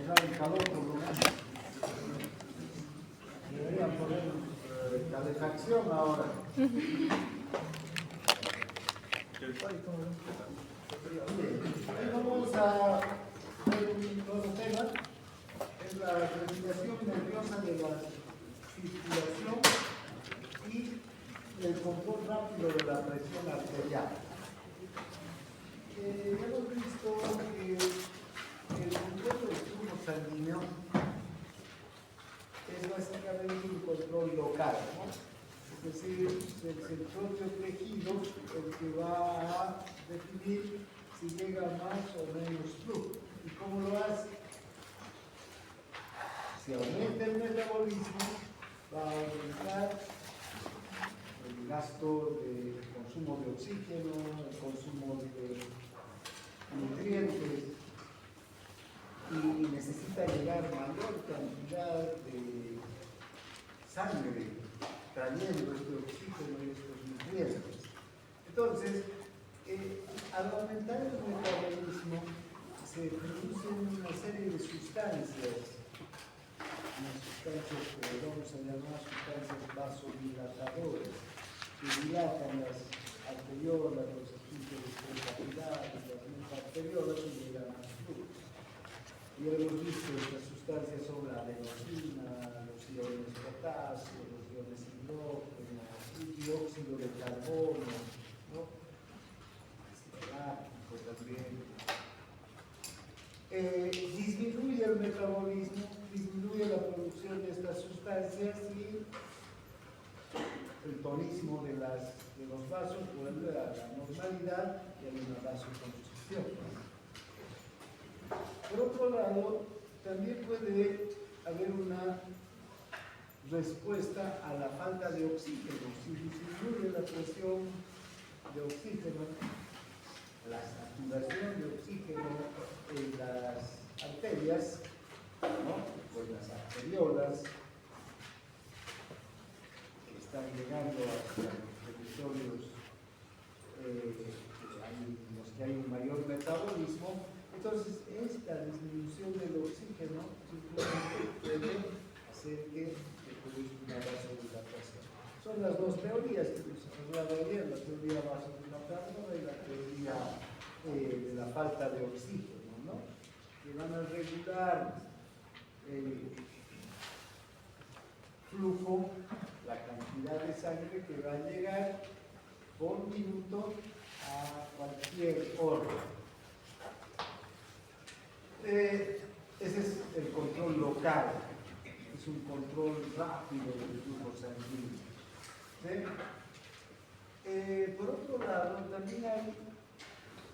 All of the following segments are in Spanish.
entrar en calor por lo menos. Deberían poner calefacción ahora. Hoy vamos a ver un nuevo tema, es la regulación nerviosa de la circulación y el control rápido de la presión arterial. Hemos visto que el control del flujo sanguíneo es básicamente un control local, ¿no? Es decir, es el propio tejido el que va a definir si llega más o menos flujo. ¿Y cómo lo hace? Si aumenta el metabolismo, va a aumentar el gasto de consumo de oxígeno, el consumo de nutrientes, y necesita llegar mayor cantidad de sangre trayendo este oxígeno y estos nutrientes. Entonces, al aumentar el metabolismo, se producen una serie de sustancias, unas sustancias que vamos a llamar sustancias vasodilatadoras, que dilatan las arteriolas, los esfínteres precapilares, las mesoarteriolas y llegan al flujo. Y hemos visto estas sustancias son la adenosina, los iones potasio, los iones hidrógeno, el dióxido de carbono, ¿no? Láctico también. Disminuye el metabolismo, disminuye la producción de estas sustancias y el tonismo de los vasos vuelve a la normalidad y hay una vasoconstricción. Por otro lado, también puede haber una respuesta a la falta de oxígeno. Si disminuye la presión de oxígeno, la saturación de oxígeno en las arterias, ¿no? Pues las arteriolas que están llegando hacia los territorios en los que hay un mayor metabolismo. Entonces, esta disminución del oxígeno simplemente puede hacer que se produzca una vasodilatación. Son las dos teorías que hemos hablado ayer, la teoría vasodilatadora y la teoría de la falta de oxígeno, ¿no? Que van a regular el flujo, la cantidad de sangre que va a llegar por minuto a cualquier órgano. Ese es el control local, es un control rápido del flujo sanguíneo. ¿Sí? Por otro lado, también hay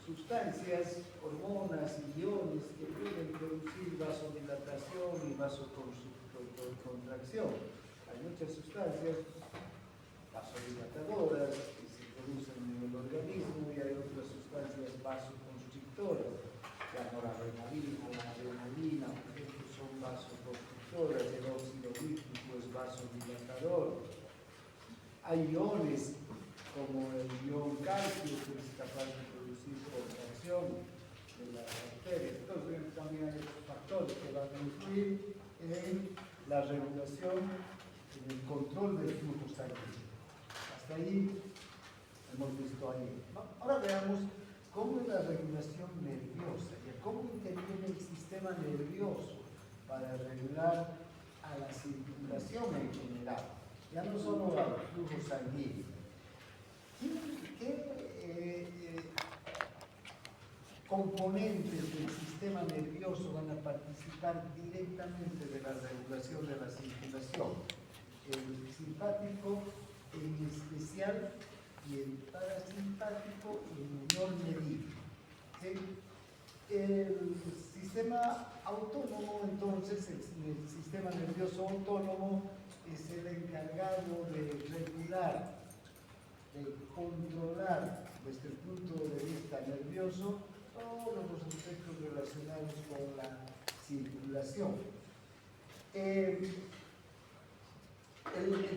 sustancias, hormonas y iones que pueden producir vasodilatación y vasoconstricción. Hay muchas sustancias vasodilatadoras que se producen en el organismo y hay otras sustancias vasoconstrictoras. La noradrenalina, la adrenalina, por ejemplo, son vasoconstrictoras, el óxido nítrico es vasodilatador. Hay iones como el ion calcio que es capaz de producir contracción de las arterias. Entonces también hay otros factores que van a influir en la regulación, en el control del flujo sanguíneo. Hasta ahí hemos visto ayer, ¿no? Ahora veamos cómo es la regulación nerviosa y cómo interviene el sistema nervioso para regular a la circulación en general, ya no solo al flujo sanguíneo. ¿Qué componentes del sistema nervioso van a participar directamente de la regulación de la circulación? El simpático en especial y el parasimpático en menor medida. ¿Sí? El sistema autónomo, entonces, el sistema nervioso autónomo es el encargado de regular, de controlar desde el punto de vista nervioso todos los aspectos relacionados con la circulación. El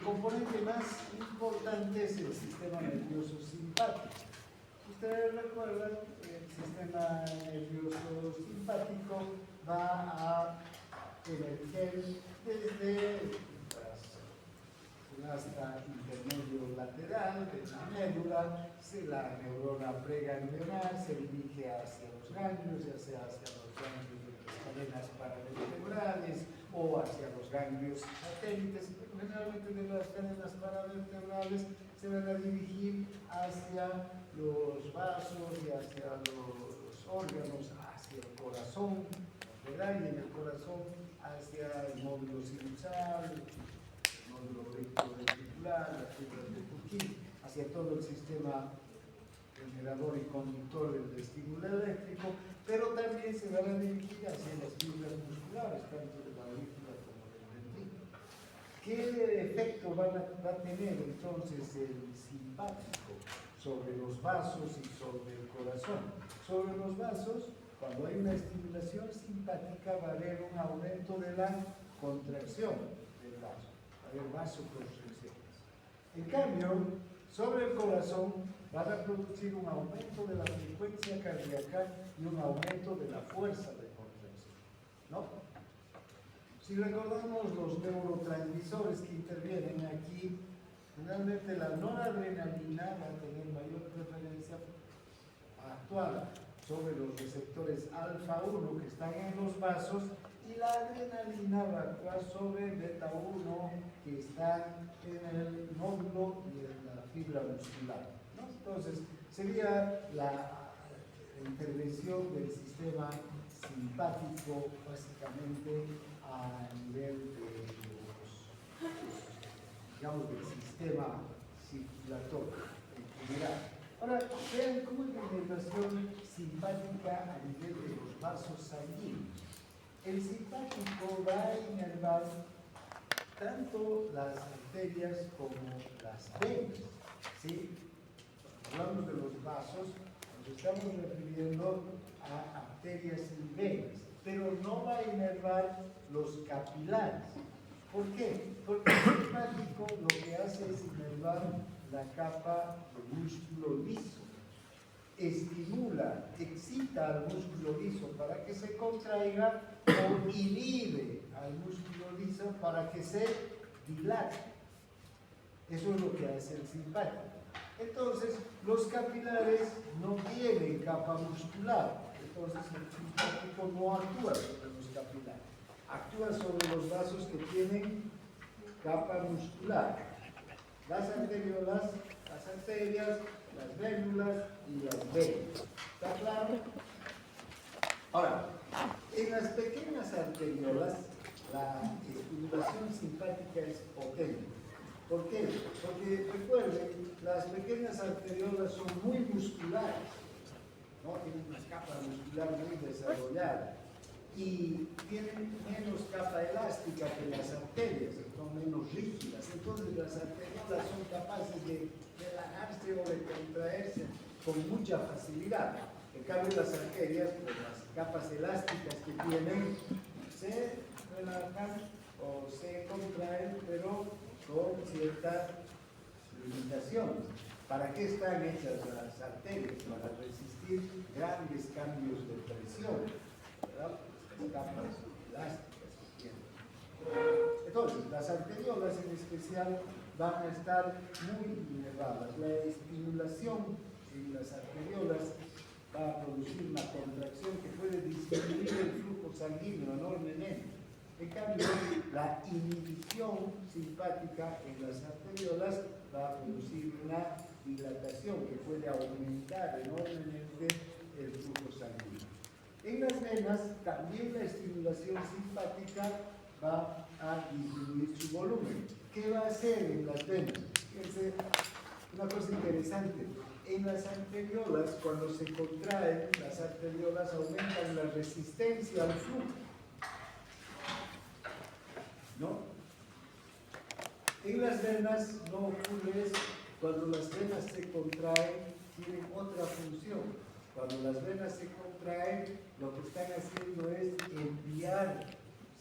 componente más importante es el sistema nervioso simpático. Ustedes recuerdan, el sistema nervioso simpático va a emerger desde un asta intermedio lateral de la médula, la neurona preganglionar se dirige hacia los ganglios, ya sea hacia los ganglios de las cadenas paravertebrales o hacia los ganglios satélites, pero generalmente de las cadenas paravertebrales se van a dirigir hacia los vasos y hacia los órganos, hacia el corazón, ¿verdad? Y en el corazón hacia el módulo sinusal, el módulo ventricular, las fibras de Purkinje, hacia todo el sistema generador y conductor del estímulo eléctrico, pero también se van a dirigir hacia las fibras musculares, tanto de la aurícula como del ventrículo. ¿Qué efecto va a tener entonces el simpático sobre los vasos y sobre el corazón? Sobre los vasos, cuando hay una estimulación simpática, va a haber un aumento de la contracción del vaso, va a haber vasoconstricciones. En cambio, sobre el corazón, van a producir un aumento de la frecuencia cardíaca y un aumento de la fuerza de contracción, ¿no? Si recordamos los neurotransmisores que intervienen aquí, generalmente la noradrenalina va a tener mayor preferencia a actuar sobre los receptores alfa-1 que están en los vasos, y la adrenalina va a actuar sobre beta-1 que están en el nódulo y en la fibra muscular, ¿no? Entonces, sería la intervención del sistema simpático básicamente a nivel de digamos, del sistema circulatorio en general. Ahora, vean cómo es la inervación simpática a nivel de los vasos sanguíneos. El simpático va a inervar tanto las arterias como las venas, ¿sí? Hablamos de los vasos, nos estamos refiriendo a arterias y venas, pero no va a inervar los capilares. ¿Por qué? Porque el simpático lo que hace es inervar la capa de músculo liso. Estimula, excita al músculo liso para que se contraiga o inhibe al músculo liso para que se dilate. Eso es lo que hace el simpático. Entonces, los capilares no tienen capa muscular, entonces el simpático no actúa sobre los capilares, actúa sobre los vasos que tienen capa muscular, las arteriolas, las arterias, las vénulas y las venas. ¿Está claro? Ahora, en las pequeñas arteriolas la estimulación simpática es potente. ¿Por qué? Porque recuerden, las pequeñas arteriolas son muy musculares, ¿no? Tienen una capa muscular muy desarrollada y tienen menos capa elástica que las arterias, son menos rígidas. Entonces las arteriolas son capaces de relajarse o de contraerse con mucha facilidad. En cambio las arterias, pues las capas elásticas que tienen, se relajan o se contraen, pero con ciertas limitaciones. ¿Para qué están hechas las arterias? Para resistir grandes cambios de presión, ¿verdad? Estas capas elásticas que tienen. Entonces, las arteriolas en especial van a estar muy inervadas. La estimulación en las arteriolas va a producir una contracción que puede disminuir el flujo sanguíneo enormemente. En cambio, la inhibición simpática en las arteriolas va a producir una dilatación que puede aumentar enormemente el flujo sanguíneo. En las venas, también la estimulación simpática va a disminuir su volumen. ¿Qué va a hacer en las venas? Fíjense, una cosa interesante. En las arteriolas, cuando se contraen, las arteriolas aumentan la resistencia al flujo, ¿no? En las venas no ocurre eso. Cuando las venas se contraen, tienen otra función. Cuando las venas se contraen, lo que están haciendo es enviar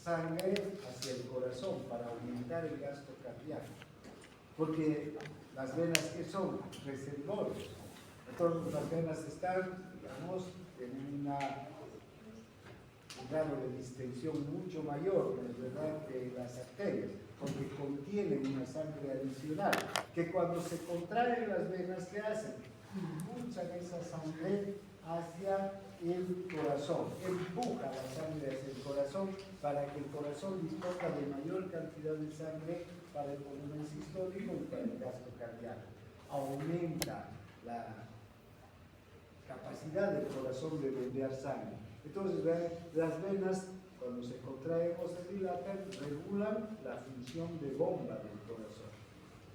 sangre hacia el corazón para aumentar el gasto cardíaco. Porque las venas, ¿qué son? Reservorios. Entonces las venas están, digamos, en una un grado de distensión mucho mayor, ¿no es verdad?, que las arterias, porque contienen una sangre adicional, que cuando se contraen las venas, ¿qué hacen? Impulsan esa sangre hacia el corazón, empuja la sangre hacia el corazón para que el corazón disponga de mayor cantidad de sangre para el volumen sistólico y para el gasto cardíaco. Aumenta la capacidad del corazón de bombear sangre. Entonces, las venas, cuando se contraen o se dilatan, regulan la función de bomba del corazón.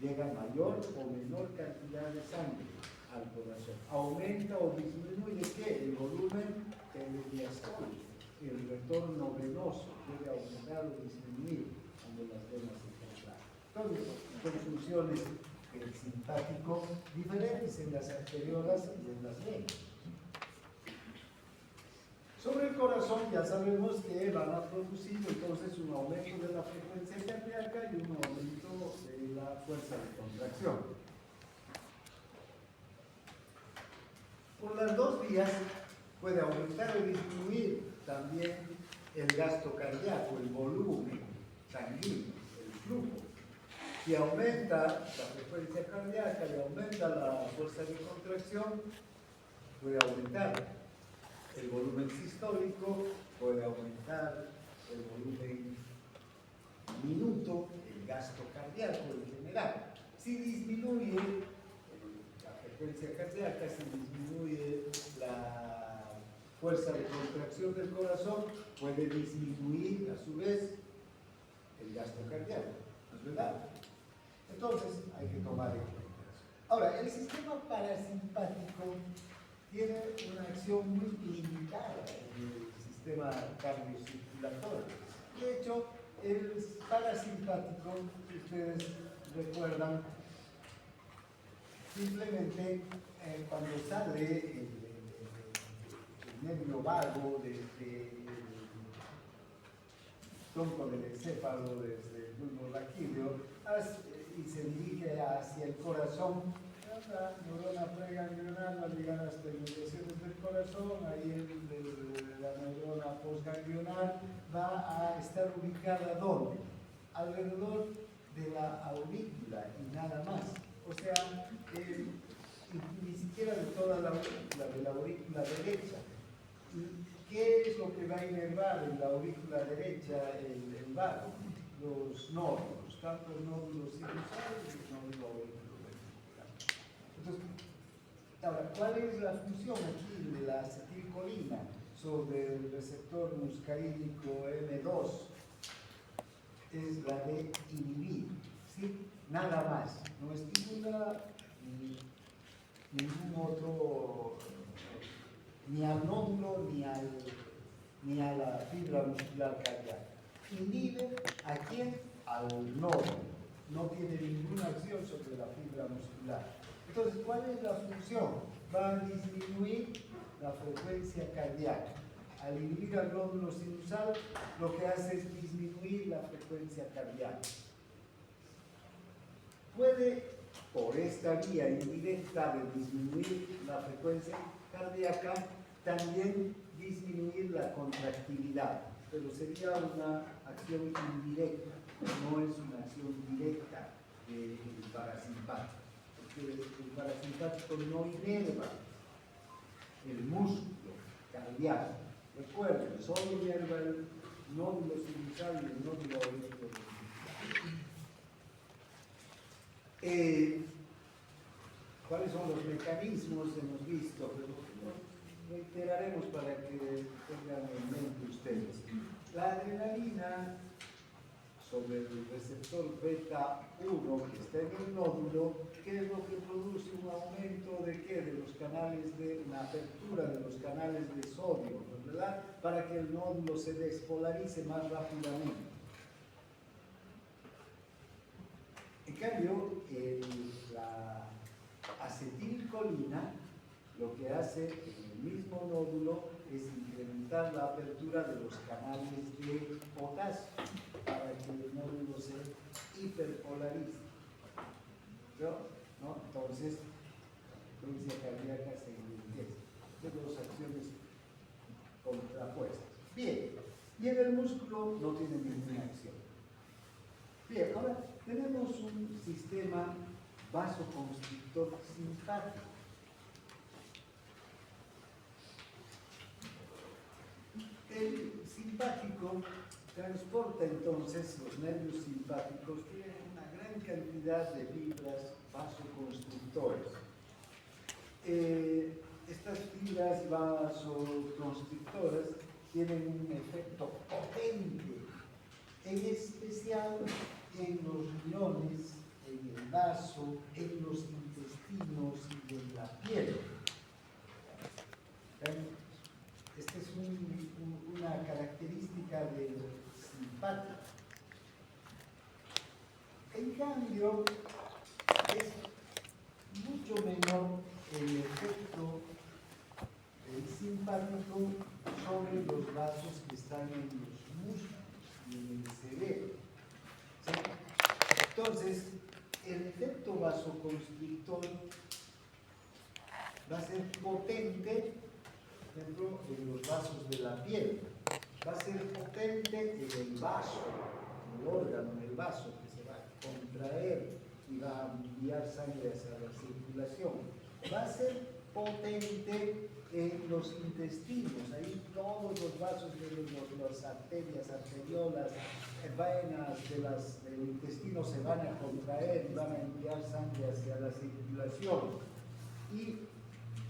Llega mayor o menor cantidad de sangre al corazón. Aumenta o disminuye ¿qué? El volumen diastólico, el retorno venoso puede aumentar o disminuir cuando las venas se contraen. Entonces, son funciones del simpático diferentes en las arteriolas y en las venas. Sobre el corazón ya sabemos que van a producir entonces un aumento de la frecuencia cardíaca y un aumento de la fuerza de contracción. Por las dos vías puede aumentar o disminuir también el gasto cardíaco, el volumen sanguíneo, el flujo. Si aumenta la frecuencia cardíaca y aumenta la fuerza de contracción, puede aumentar el volumen sistólico, puede aumentar el volumen minuto, el gasto cardíaco en general. Si disminuye la frecuencia cardíaca, si disminuye la fuerza de contracción del corazón, puede disminuir a su vez el gasto cardíaco, ¿no es verdad? Entonces hay que tomar en cuenta eso. Ahora, el sistema parasimpático tiene una acción muy limitada en el sistema cardiocirculatorio. De hecho, el parasimpático, si ustedes recuerdan, simplemente cuando sale el nervio vago desde el tronco del encéfalo, desde el bulbo raquídeo, y se dirige hacia el corazón, la neurona preganglional va a llegar hasta inmediaciones del corazón, ahí la neurona postganglional va a estar ubicada ¿dónde? Alrededor de la aurícula y nada más. O sea, ni siquiera de toda la aurícula, de la aurícula derecha. ¿Qué es lo que va a inervar en la aurícula derecha el vago? Los nódulos, tanto el nódulo sinusal y el nódulo auriculoventricular. Entonces, ahora, ¿cuál es la función aquí de la acetilcolina sobre el receptor muscarínico M2? Es la de inhibir, ¿sí? Nada más, no estimula ningún otro, ni al nódulo ni a la fibra muscular cardíaca. Inhibe ¿a quién? Al nódulo. No tiene ninguna acción sobre la fibra muscular. Entonces, ¿cuál es la función? Va a disminuir la frecuencia cardíaca. Al inhibir al nódulo sinusal, lo que hace es disminuir la frecuencia cardíaca. Puede, por esta vía indirecta de disminuir la frecuencia cardíaca, también disminuir la contractilidad, pero sería una acción indirecta, no es una acción directa del parasimpático, porque el parasimpático no inerva el músculo cardíaco. Recuerden, solo inerva el nódulo sinusal y el nódulo auriculoventricular. ¿Cuáles son los mecanismos? Hemos visto, pero reiteraremos para que tengan en mente ustedes. La adrenalina sobre el receptor beta 1 que está en el nódulo, ¿qué es lo que produce un aumento de qué? De los canales de una apertura de los canales de sodio, ¿verdad? Para que el nódulo se despolarice más rápidamente. En cambio, la acetilcolina lo que hace en el mismo nódulo es incrementar la apertura de los canales de potasio para que el nódulo se hiperpolarice. ¿No? Entonces, la frecuencia cardíaca se enriquece. Estas dos acciones contrapuestas. Bien. y en el músculo no tiene ninguna acción. Bien, ahora tenemos un sistema vasoconstrictor simpático. El simpático transporta entonces, los nervios simpáticos tienen una gran cantidad de fibras vasoconstrictoras. Estas fibras vasoconstrictoras tienen un efecto potente, en especial en los riñones, en el vaso, en los intestinos y en la piel. Esta es una característica del simpático. En cambio, es mucho menor el efecto del simpático sobre los vasos que están en los músculos y en el cerebro. ¿Sí? Entonces, el efecto vasoconstrictor va a ser potente, por ejemplo, en los vasos de la piel. Va a ser potente en el vaso, en el órgano, en el vaso, que se va a contraer y va a enviar sangre hacia la circulación. Va a ser potente en los intestinos, ahí todos los vasos de las arterias, arteriolas, venas del intestino se van a contraer y van a enviar sangre hacia la circulación. Y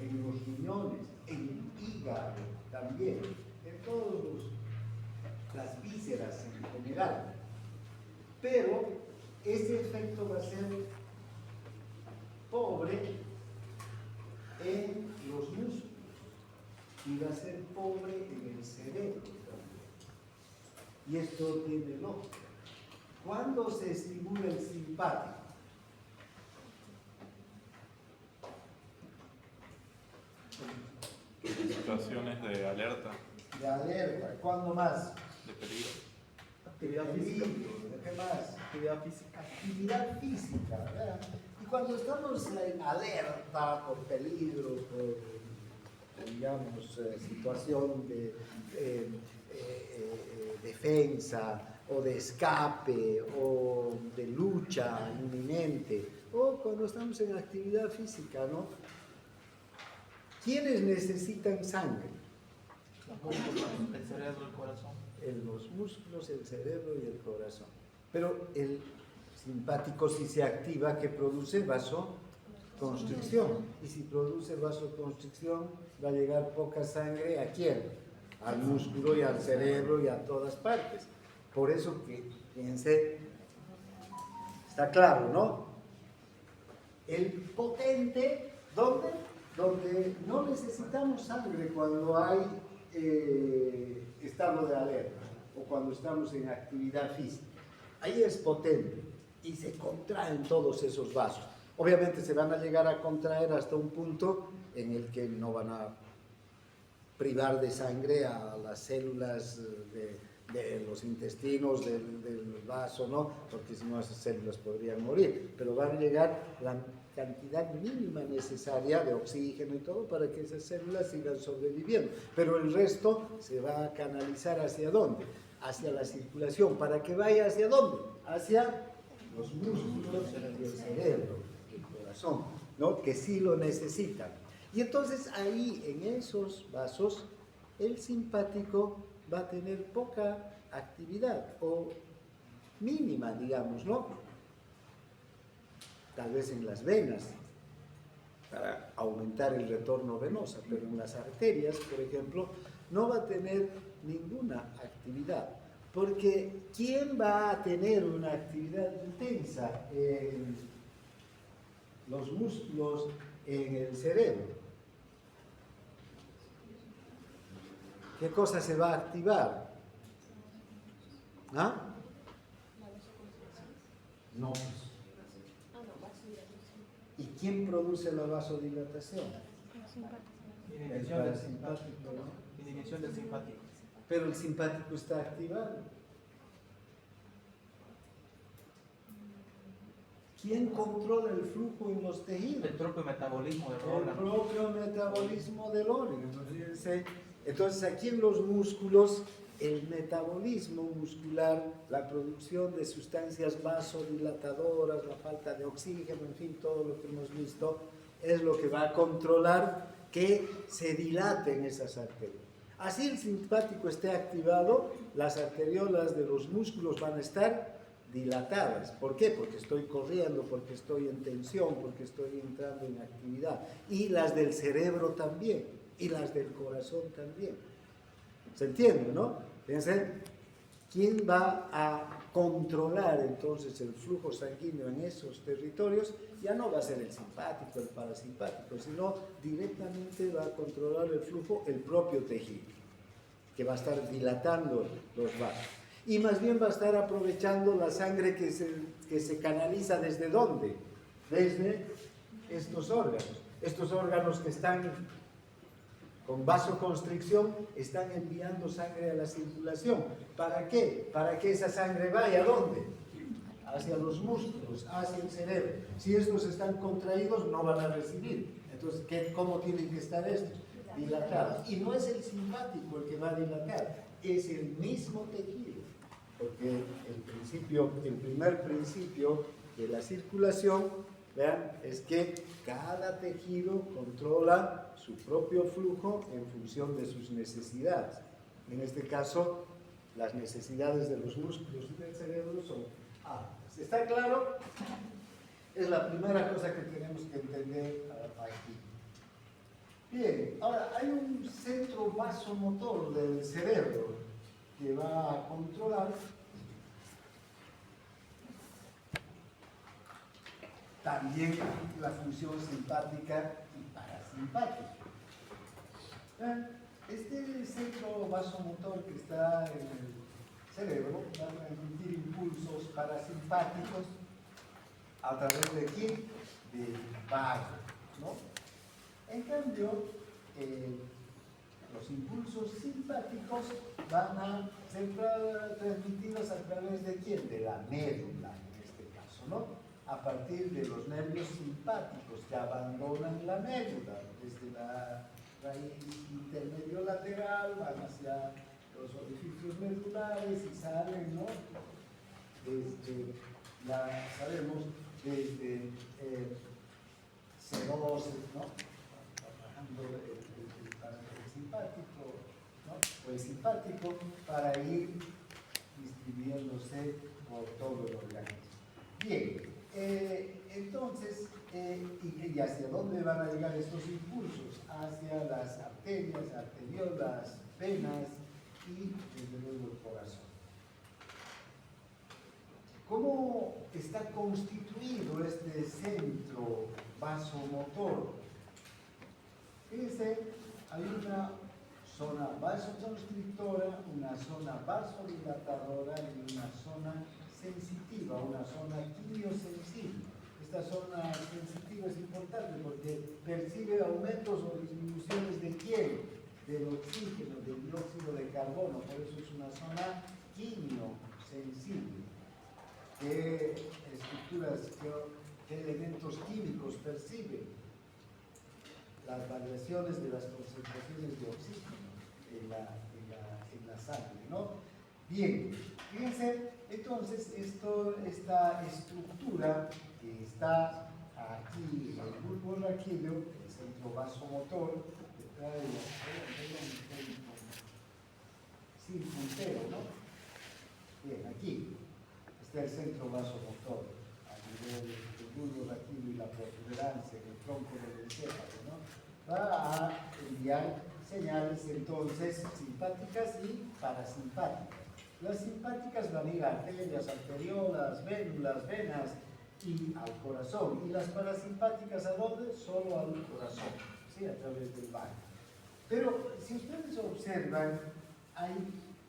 en los riñones, en el hígado también, en todas las vísceras en general. Pero ese efecto va a ser pobre en los músculos y va a ser pobre en el cerebro también. Y esto tiene lógica. ¿Cuándo se estimula el simpático? Situaciones de alerta, De alerta. ¿Cuándo más? de peligro. Actividad física. ¿Qué más? Actividad física. Actividad física, ¿verdad? Y cuando estamos en alerta por peligro, por digamos, situación de defensa o de escape o de lucha inminente, o cuando estamos en actividad física, ¿no? ¿Quiénes necesitan sangre? El cerebro, el corazón. Los músculos, el cerebro y el corazón. Pero el simpático, si se activa, que produce vasoconstricción. Y si produce vasoconstricción, va a llegar poca sangre ¿a quién? Al músculo y al cerebro y a todas partes. Por eso que, fíjense, está claro, ¿no? El potente, ¿dónde? Donde no necesitamos sangre cuando hay estado de alerta o cuando estamos en actividad física. Ahí es potente y se contraen todos esos vasos. Obviamente se van a llegar a contraer hasta un punto en el que no van a privar de sangre a las células de los intestinos, del vaso, ¿no? Porque si no esas células podrían morir, pero van a llegar la cantidad mínima necesaria de oxígeno y todo para que esas células sigan sobreviviendo, pero el resto se va a canalizar ¿hacia dónde? Hacia la circulación. ¿Para que vaya hacia dónde? Hacia los músculos y el cerebro, el corazón, ¿no? Que sí lo necesitan. Y entonces ahí en esos vasos el simpático va a tener poca actividad o mínima, digamos, ¿no? Tal vez en las venas para aumentar el retorno venoso, pero en las arterias, por ejemplo, no va a tener ninguna actividad, porque ¿quién va a tener una actividad intensa en los músculos, en el cerebro? ¿Qué cosa se va a activar? ¿Ah? No. ¿Y quién produce la vasodilatación? El parasimpático, ¿no? Inhibición del simpático. Pero el simpático está activado. ¿Quién controla el flujo en los tejidos? El propio metabolismo del El órgano. propio metabolismo del órgano. Fíjense. Entonces aquí en los músculos el metabolismo muscular, la producción de sustancias vasodilatadoras, la falta de oxígeno, en fin, todo lo que hemos visto, es lo que va a controlar que se dilaten esas arterias. Así el simpático esté activado, las arteriolas de los músculos van a estar dilatadas. ¿Por qué? Porque estoy corriendo, porque estoy en tensión, porque estoy entrando en actividad. Y las del cerebro también, y las del corazón también. ¿Se entiende, no? Piensen, ¿quién va a controlar entonces el flujo sanguíneo en esos territorios? Ya no va a ser el simpático, el parasimpático, sino directamente va a controlar el flujo el propio tejido, que va a estar dilatando los vasos. Y más bien va a estar aprovechando la sangre que se canaliza ¿desde dónde? Desde estos órganos. Estos órganos que están con vasoconstricción están enviando sangre a la circulación. ¿Para qué? Para que esa sangre vaya ¿a dónde? Hacia los músculos, hacia el cerebro. Si estos están contraídos, no van a recibir. Entonces, ¿cómo tienen que estar estos? Dilatados. Y no es el simpático el que va a dilatar, es el mismo tejido. Porque el primer principio de la circulación, vean, es que cada tejido controla su propio flujo en función de sus necesidades. En este caso, las necesidades de los músculos y del cerebro son altas. ¿Está claro? Es la primera cosa que tenemos que entender aquí. Bien, ahora hay un centro vasomotor del cerebro que va a controlar también la función simpática y parasimpática. Este centro vasomotor que está en el cerebro va a transmitir impulsos parasimpáticos a través de quién? Del vago, ¿no? En cambio, los impulsos simpáticos van a ser transmitidos a través de quién? De la médula, en este caso, ¿no? A partir de los nervios simpáticos que abandonan la médula, desde la raíz intermedio lateral, van hacia los orificios medulares y salen, ¿no? Desde sabemos, desde C12, ¿no? El simpático, ¿no? O el simpático para ir distribuyéndose por todo el organismo. Bien, entonces, ¿y hacia dónde van a llegar estos impulsos? Hacia las arterias, arteriolas, venas y desde luego el corazón. ¿Cómo está constituido este centro vasomotor? Fíjense, hay una zona vasoconstrictora, una zona vasodilatadora y una zona sensitiva, una zona quimiosensible. Esta zona sensitiva es importante porque percibe aumentos o disminuciones de quién? Del oxígeno, del dióxido de carbono, por eso es una zona quimiosensible. ¿Qué estructuras, qué elementos químicos percibe? Las variaciones de las concentraciones de oxígeno en la sangre, ¿no? Bien, fíjense, entonces esta estructura que está aquí en el bulbo raquídeo, el centro vasomotor, que trae sin puntero, ¿no? Bien, aquí está el centro vasomotor, a nivel del bulbo raquídeo y la protuberancia en el tronco del encéfalo, ¿no? Va a enviar señales entonces simpáticas y parasimpáticas. Las simpáticas van a ir a arterias, arteriolas, vénulas, venas y al corazón. ¿Y las parasimpáticas a dónde? Solo al corazón, ¿sí? A través del vago. Pero si ustedes observan, hay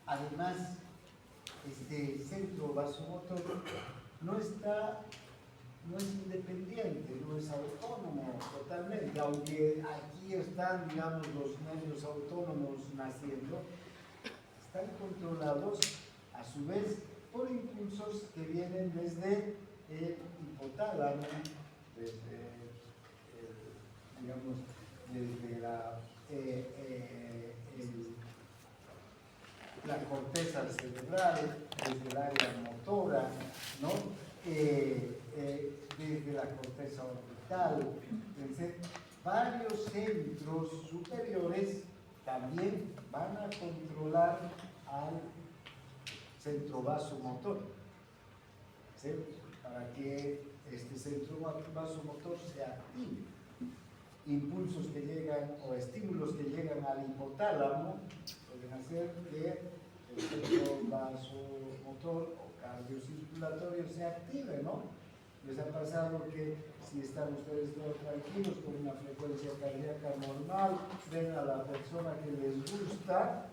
además este centro vasomotor no es independiente, no es autónomo totalmente, aunque aquí están, digamos, los nervios autónomos naciendo, están controlados a su vez por impulsos que vienen desde el hipotálamo, desde la corteza cerebral, desde el área motora, ¿no? Desde la corteza orbital, desde varios centros superiores también van a controlar al centro vasomotor, ¿sí? Para que este centro vasomotor se active. Impulsos que llegan o estímulos que llegan al hipotálamo pueden hacer que el centro vasomotor o cardiocirculatorio se active, ¿no? Les ha pasado que si están ustedes todos tranquilos con una frecuencia cardíaca normal, ven a la persona que les gusta,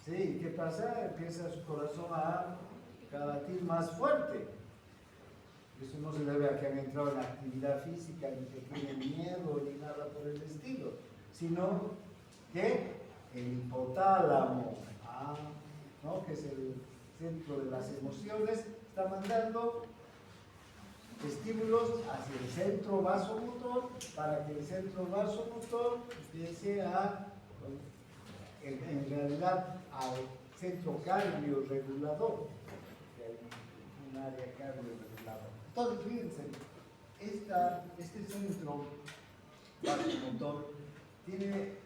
¿sí? ¿Qué pasa? Empieza su corazón a latir más fuerte. Eso no se debe a que han entrado en actividad física, ni que tienen miedo, ni nada por el estilo, sino que el hipotálamo, ¿no? Que es el centro de las emociones, está mandando estímulos hacia el centro vasomotor para que el centro vasomotor empiece a, en realidad, al centro cardiorregulador, que hay un área cardiorregulador. Entonces, fíjense, este centro vasomotor tiene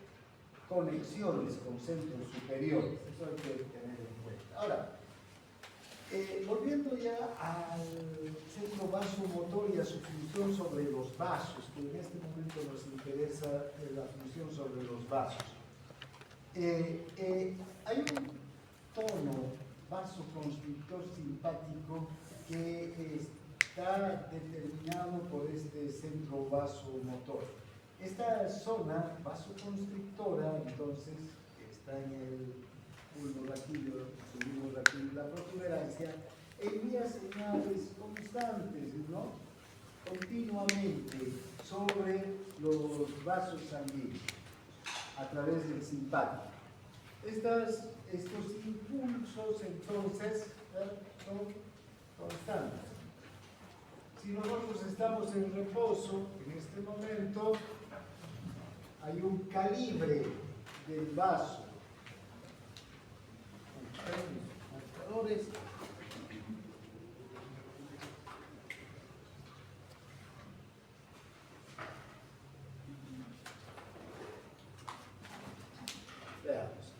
conexiones con centros superiores, eso hay que tener en cuenta. Ahora, volviendo ya al centro vasomotor y a su función sobre los vasos, que en este momento nos interesa la función sobre los vasos. Hay un tono vasoconstrictor simpático que está determinado por este centro vasomotor. Esta zona vasoconstrictora, entonces, que está en el pulmón raquídeo, subimos raquídeo, la protuberancia, envía señales constantes, ¿no? Continuamente sobre los vasos sanguíneos a través del simpático. Estos impulsos, entonces, son constantes. Si nosotros estamos en reposo, en este momento, hay un calibre del vaso. Marcadores. Veamos.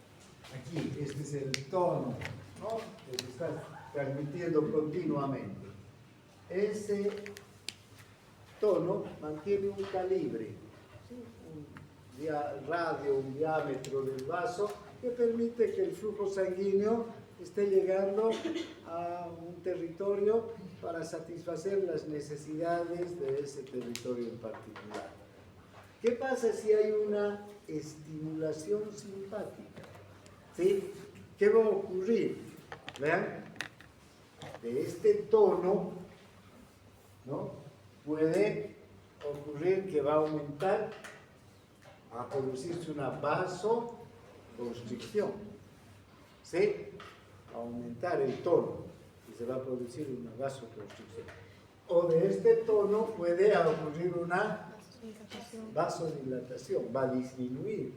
Aquí, este es el tono, ¿no? Que se está transmitiendo continuamente. Ese tono mantiene un calibre, ¿sí? Un radio, un diámetro del vaso que permite que el flujo sanguíneo esté llegando a un territorio para satisfacer las necesidades de ese territorio en particular. ¿Qué pasa si hay una estimulación simpática? ¿Sí? ¿Qué va a ocurrir? Vean, de este tono, ¿no? Puede ocurrir que va a aumentar, a producirse una vasoconstricción, ¿sí? A aumentar el tono y se va a producir una vasoconstricción. O de este tono puede ocurrir una vasodilatación, va a disminuir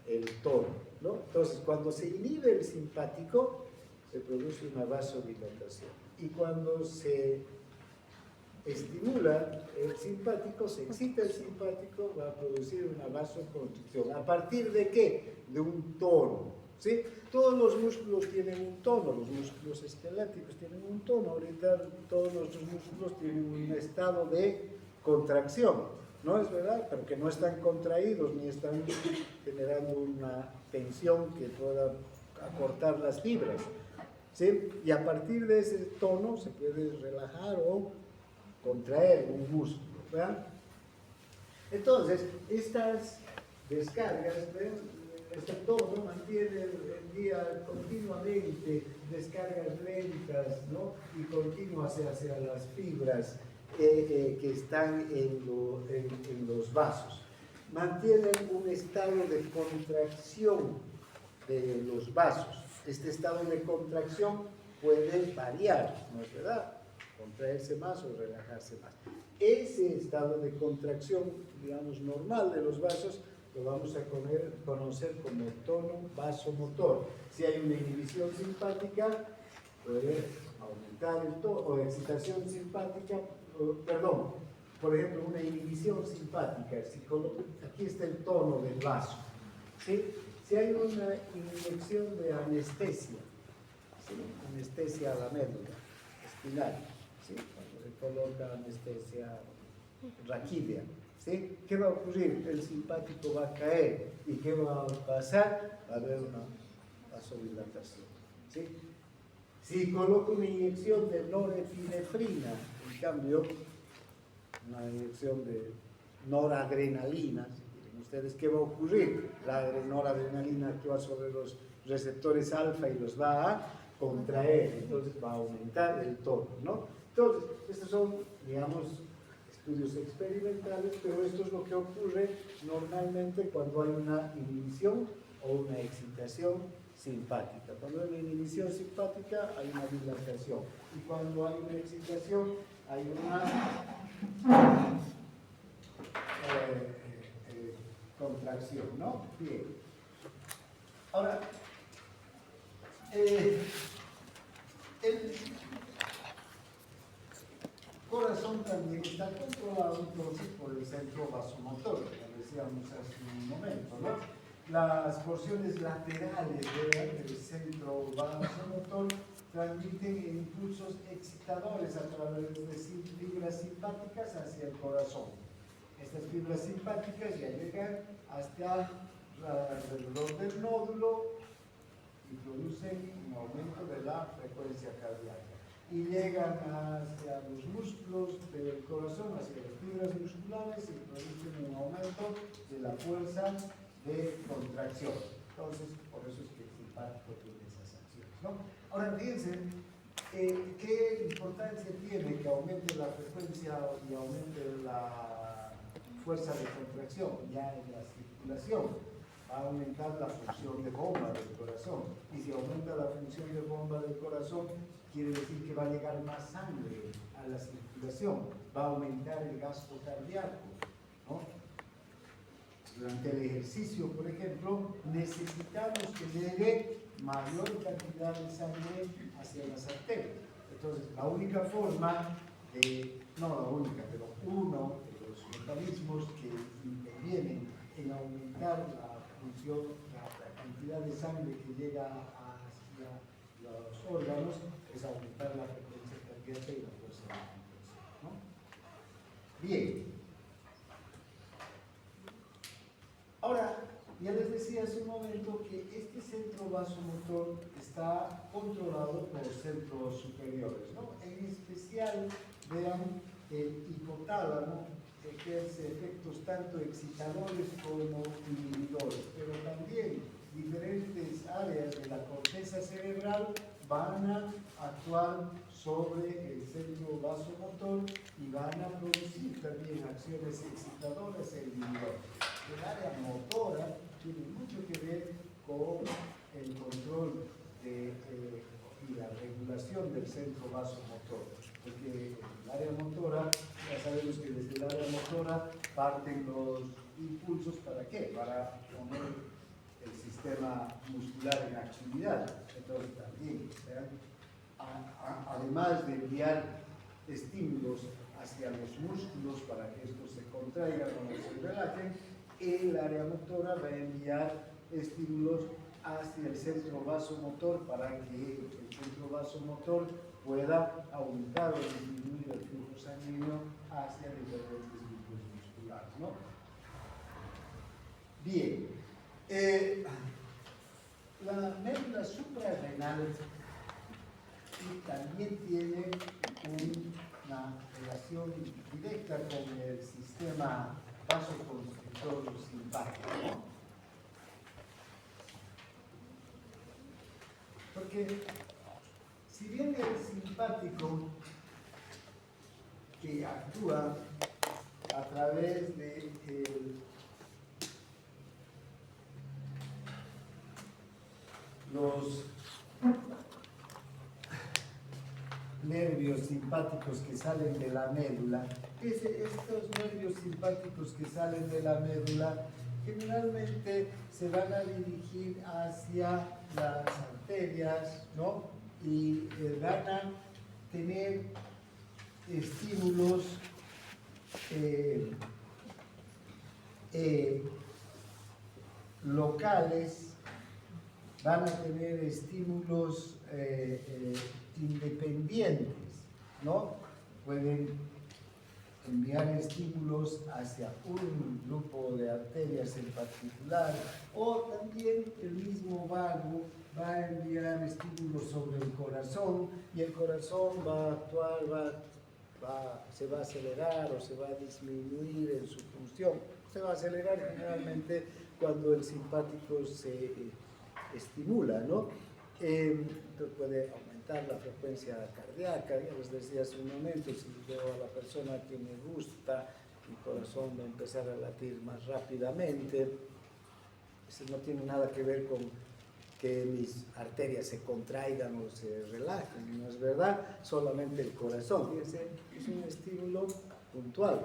el tono, ¿no? Entonces, cuando se inhibe el simpático, se produce una vasodilatación. Y cuando se estimula el simpático, se excita el simpático, va a producir una vasoconstricción. ¿A partir de qué? De un tono, ¿sí? Todos los músculos tienen un tono, los músculos esqueléticos tienen un tono, ahorita todos nuestros músculos tienen un estado de contracción, ¿no es verdad? Pero que no están contraídos ni están generando una tensión que pueda acortar las fibras, ¿sí? Y a partir de ese tono se puede relajar o contraer un músculo, ¿verdad? Entonces, estas descargas, ¿ven? Este tono mantiene, envía continuamente descargas lentas, ¿no? Y continuas hacia las fibras que están en los vasos. Mantienen un estado de contracción de los vasos. Este estado de contracción puede variar, ¿no es verdad? Contraerse más o relajarse más. Ese estado de contracción, digamos, normal de los vasos lo vamos a conocer como tono vasomotor. Si hay una inhibición simpática, puede aumentar el tono, o excitación simpática, perdón, por ejemplo, una inhibición simpática. Aquí está el tono del vaso. ¿Sí? Si hay una inyección de anestesia, ¿sí? Anestesia a la médula espinal, ¿sí? Cuando se coloca anestesia raquídea, ¿sí? ¿Qué va a ocurrir? El simpático va a caer. ¿Y qué va a pasar? Va a haber una vasodilatación, ¿sí? Si coloco una inyección de norepinefrina, en cambio, una inyección de noradrenalina, si quieren ustedes, ¿qué va a ocurrir? La noradrenalina actúa sobre los receptores alfa y los va a contraer, entonces va a aumentar el tono, ¿no? Entonces, estos son, digamos, estudios experimentales, pero esto es lo que ocurre normalmente cuando hay una inhibición o una excitación simpática. Cuando hay una inhibición simpática hay una dilatación, y cuando hay una excitación hay una contracción, ¿no? Bien. Ahora, el corazón también está controlado entonces por el centro vasomotor, como decíamos hace un momento, ¿no? Las porciones laterales del centro vasomotor transmiten impulsos excitadores a través de fibras simpáticas hacia el corazón. Estas fibras simpáticas ya llegan hasta alrededor del nódulo y producen un aumento de la frecuencia cardíaca. Y llegan hacia los músculos del corazón, hacia las fibras musculares, y producen un aumento de la fuerza de contracción. Entonces, por eso es que el simpático tiene esas acciones, ¿no? Ahora, fíjense, ¿qué importancia tiene que aumente la frecuencia y aumente la fuerza de contracción ya en la circulación? Va a aumentar la función de bomba del corazón. Y si aumenta la función de bomba del corazón, quiere decir que va a llegar más sangre a la circulación, va a aumentar el gasto cardíaco, ¿no? Durante el ejercicio, por ejemplo, necesitamos que llegue mayor cantidad de sangre hacia las arterias. Entonces, la única forma no la única, pero uno de los mecanismos que intervienen en aumentar la función, la cantidad de sangre que llega hacia los órganos, es aumentar la frecuencia cardíaca y la fuerza de contracción, ¿no? Bien. Ahora, ya les decía hace un momento que este centro vasomotor está controlado por centros superiores, ¿no? En especial, vean, el hipotálamo ejerce efectos tanto excitadores como inhibidores, pero también diferentes áreas de la corteza cerebral van a actuar sobre el centro vasomotor y van a producir también acciones excitadoras e inhibidoras. El área motora tiene mucho que ver con el control y la regulación del centro vasomotor, porque el área motora, ya sabemos que desde el área motora parten los impulsos, ¿para qué? Para poner el sistema muscular en actividad. Entonces también, ¿vean? Además de enviar estímulos hacia los músculos para que estos se contraigan o se relajen, el área motora va a enviar estímulos hacia el centro vasomotor para que el centro vasomotor pueda aumentar o disminuir el flujo sanguíneo hacia diferentes grupos musculares, ¿no? Bien, la médula suprarrenal también tiene una relación directa con el sistema vasoconstrictor simpático, ¿no? Porque si bien el simpático que actúa a través de los nervios simpáticos que salen de la médula, estos nervios simpáticos que salen de la médula generalmente se van a dirigir hacia las arterias, ¿no? Y van a tener estímulos locales, van a tener estímulos independientes, ¿no? Pueden enviar estímulos hacia un grupo de arterias en particular, o también el mismo vago va a enviar estímulos sobre el corazón, y el corazón va a actuar, se va a acelerar o se va a disminuir en su función. Se va a acelerar generalmente cuando el simpático se estimula, ¿no? Entonces puede aumentar la frecuencia cardíaca. Ya les decía hace un momento, si veo a la persona que me gusta, mi corazón va a empezar a latir más rápidamente. Eso no tiene nada que ver con que mis arterias se contraigan o se relajen, ¿no es verdad? Solamente el corazón. Fíjense, es un estímulo puntual,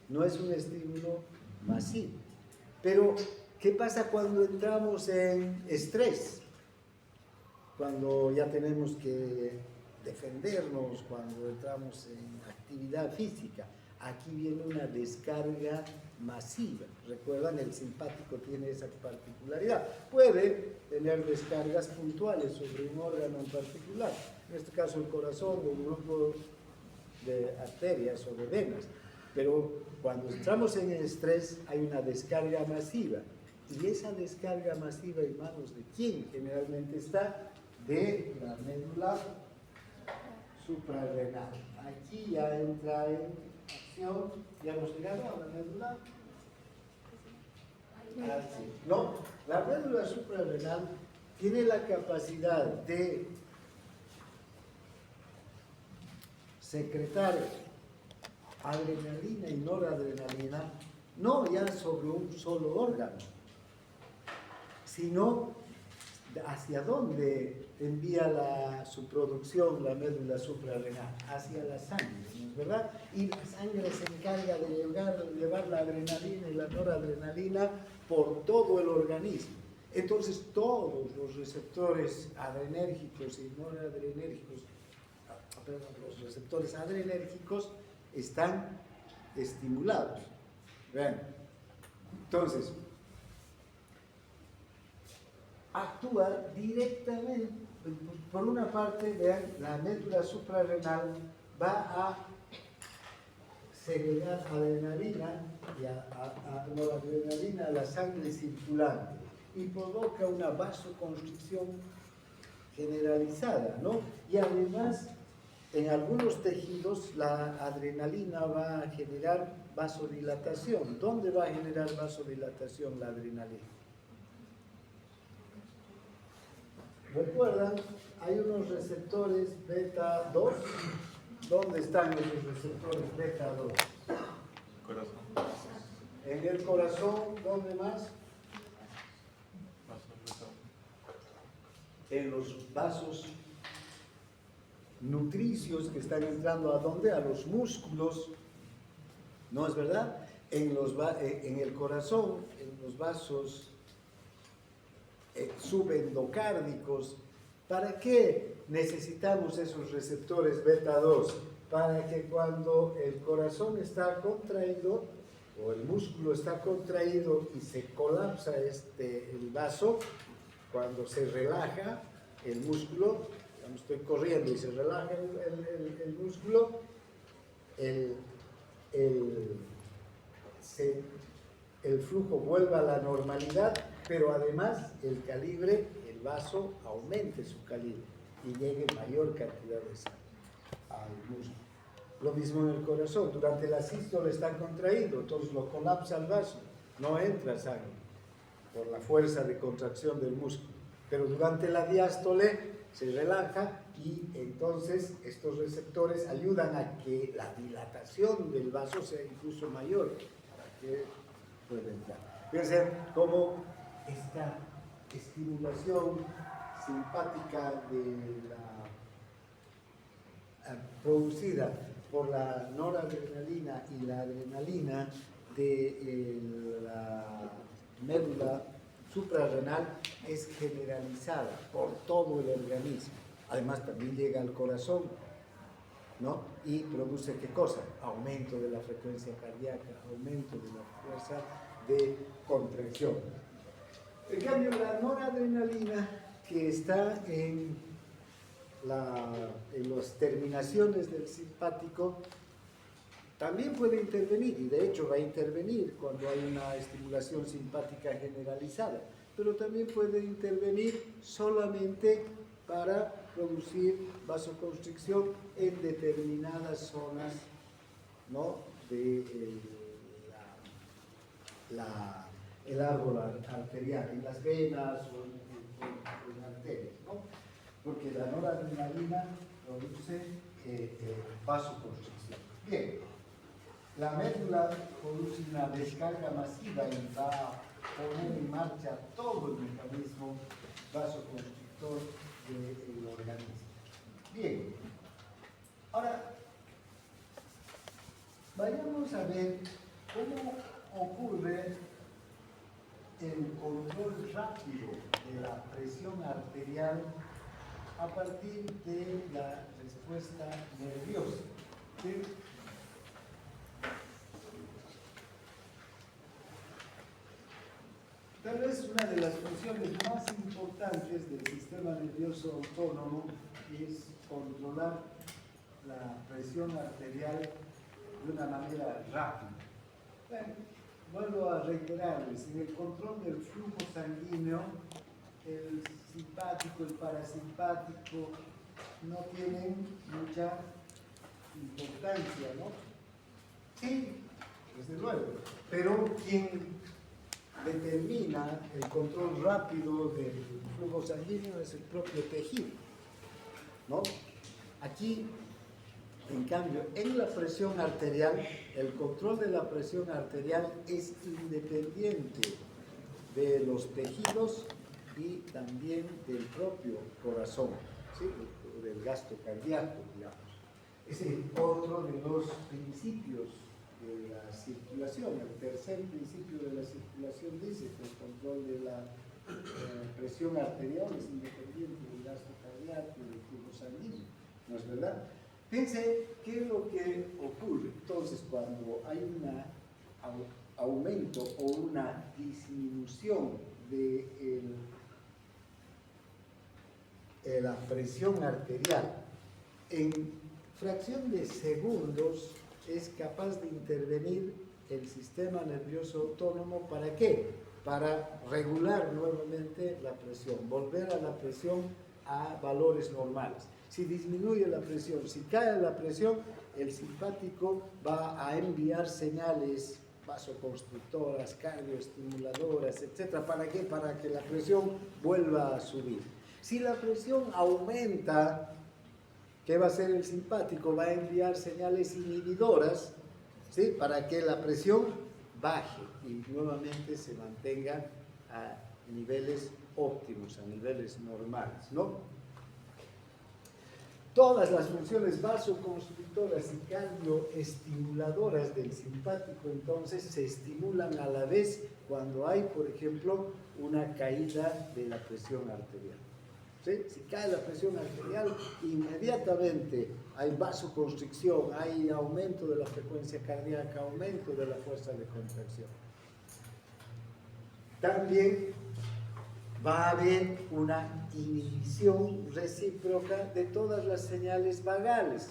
no es un estímulo masivo. Pero, ¿qué pasa cuando entramos en estrés? Cuando ya tenemos que defendernos, cuando entramos en actividad física. Aquí viene una descarga masiva. Recuerdan, el simpático tiene esa particularidad. Puede tener descargas puntuales sobre un órgano en particular. En este caso el corazón o un grupo de arterias o de venas. Pero cuando entramos en el estrés hay una descarga masiva. Y esa descarga masiva en manos de quién generalmente está, de la médula suprarrenal. Aquí ya entra en acción, ya hemos llegado a la médula. No, la médula suprarrenal tiene la capacidad de secretar adrenalina y noradrenalina, no ya sobre un solo órgano, sino hacia dónde envía su producción la médula suprarrenal, hacia la sangre, ¿no es verdad? Y la sangre se encarga de llevar la adrenalina y la noradrenalina por todo el organismo. Entonces todos los receptores adrenérgicos y noradrenérgicos, los receptores adrenérgicos están estimulados. Vean, entonces actúa directamente, por una parte, vean, la médula suprarrenal va a segregar adrenalina y noradrenalina a la sangre circulante y provoca una vasoconstricción generalizada, ¿no? Y además, en algunos tejidos, la adrenalina va a generar vasodilatación. ¿Dónde va a generar vasodilatación la adrenalina? ¿Recuerdan? Hay unos receptores beta 2. ¿Dónde están esos receptores beta 2? Corazón. En el corazón, ¿dónde más? En los vasos nutricios que están entrando ¿a dónde? A los músculos, ¿no es verdad? En el corazón, en los vasos subendocárdicos. ¿Para qué necesitamos esos receptores beta 2? Para que cuando el corazón está contraído o el músculo está contraído y se colapsa el vaso, cuando se relaja el músculo, cuando estoy corriendo y se relaja el músculo, el flujo vuelve a la normalidad, pero además el calibre, el vaso aumente su calibre y llegue mayor cantidad de sangre al músculo. Lo mismo en el corazón, durante la sístole está contraído, entonces lo colapsa el vaso, no entra sangre por la fuerza de contracción del músculo, pero durante la diástole se relaja y entonces estos receptores ayudan a que la dilatación del vaso sea incluso mayor para que pueda entrar. Fíjense cómo esta estimulación simpática producida por la noradrenalina y la adrenalina de la médula suprarrenal es generalizada por todo el organismo. Además también llega al corazón, ¿no? Y produce ¿qué cosa? Aumento de la frecuencia cardíaca, aumento de la fuerza de contracción. En cambio, la noradrenalina, que está en las terminaciones del simpático, también puede intervenir, y de hecho va a intervenir cuando hay una estimulación simpática generalizada, pero también puede intervenir solamente para producir vasoconstricción en determinadas zonas, ¿no?, de el árbol arterial, en las venas o en arterias, ¿no? Porque la noradrenalina produce vasoconstricción. Bien, la médula produce una descarga masiva y va a poner en marcha todo el mecanismo vasoconstrictor del organismo. Bien, ahora vayamos a ver cómo ocurre el control rápido de la presión arterial a partir de la respuesta nerviosa. ¿Sí? Tal vez una de las funciones más importantes del sistema nervioso autónomo es controlar la presión arterial de una manera rápida. Bueno, vuelvo a reiterarles, en el control del flujo sanguíneo, el simpático, el parasimpático no tienen mucha importancia, ¿no? Sí, desde luego, pero quien determina el control rápido del flujo sanguíneo es el propio tejido, ¿no? Aquí, en cambio, en la presión arterial, el control de la presión arterial es independiente de los tejidos y también del propio corazón, ¿sí?, del gasto cardíaco, digamos. Es otro de los principios de la circulación. El tercer principio de la circulación dice que el control de la presión arterial es independiente del gasto cardíaco y del flujo sanguíneo. ¿No es verdad? Fíjense qué es lo que ocurre entonces cuando hay un aumento o una disminución de la presión arterial. En fracción de segundos es capaz de intervenir el sistema nervioso autónomo. ¿Para qué? Para regular nuevamente la presión, volver a la presión a valores normales. Si disminuye la presión, si cae la presión, el simpático va a enviar señales vasoconstrictoras, cardioestimuladoras, etc. ¿Para qué? Para que la presión vuelva a subir. Si la presión aumenta, ¿qué va a hacer el simpático? Va a enviar señales inhibidoras, ¿sí?, para que la presión baje y nuevamente se mantenga a niveles óptimos, a niveles normales, ¿no? Todas las funciones vasoconstrictoras y cardioestimuladoras del simpático entonces se estimulan a la vez cuando hay, por ejemplo, una caída de la presión arterial. ¿Sí? Si cae la presión arterial, inmediatamente hay vasoconstricción, hay aumento de la frecuencia cardíaca, aumento de la fuerza de contracción. También va a haber una inhibición recíproca de todas las señales vagales,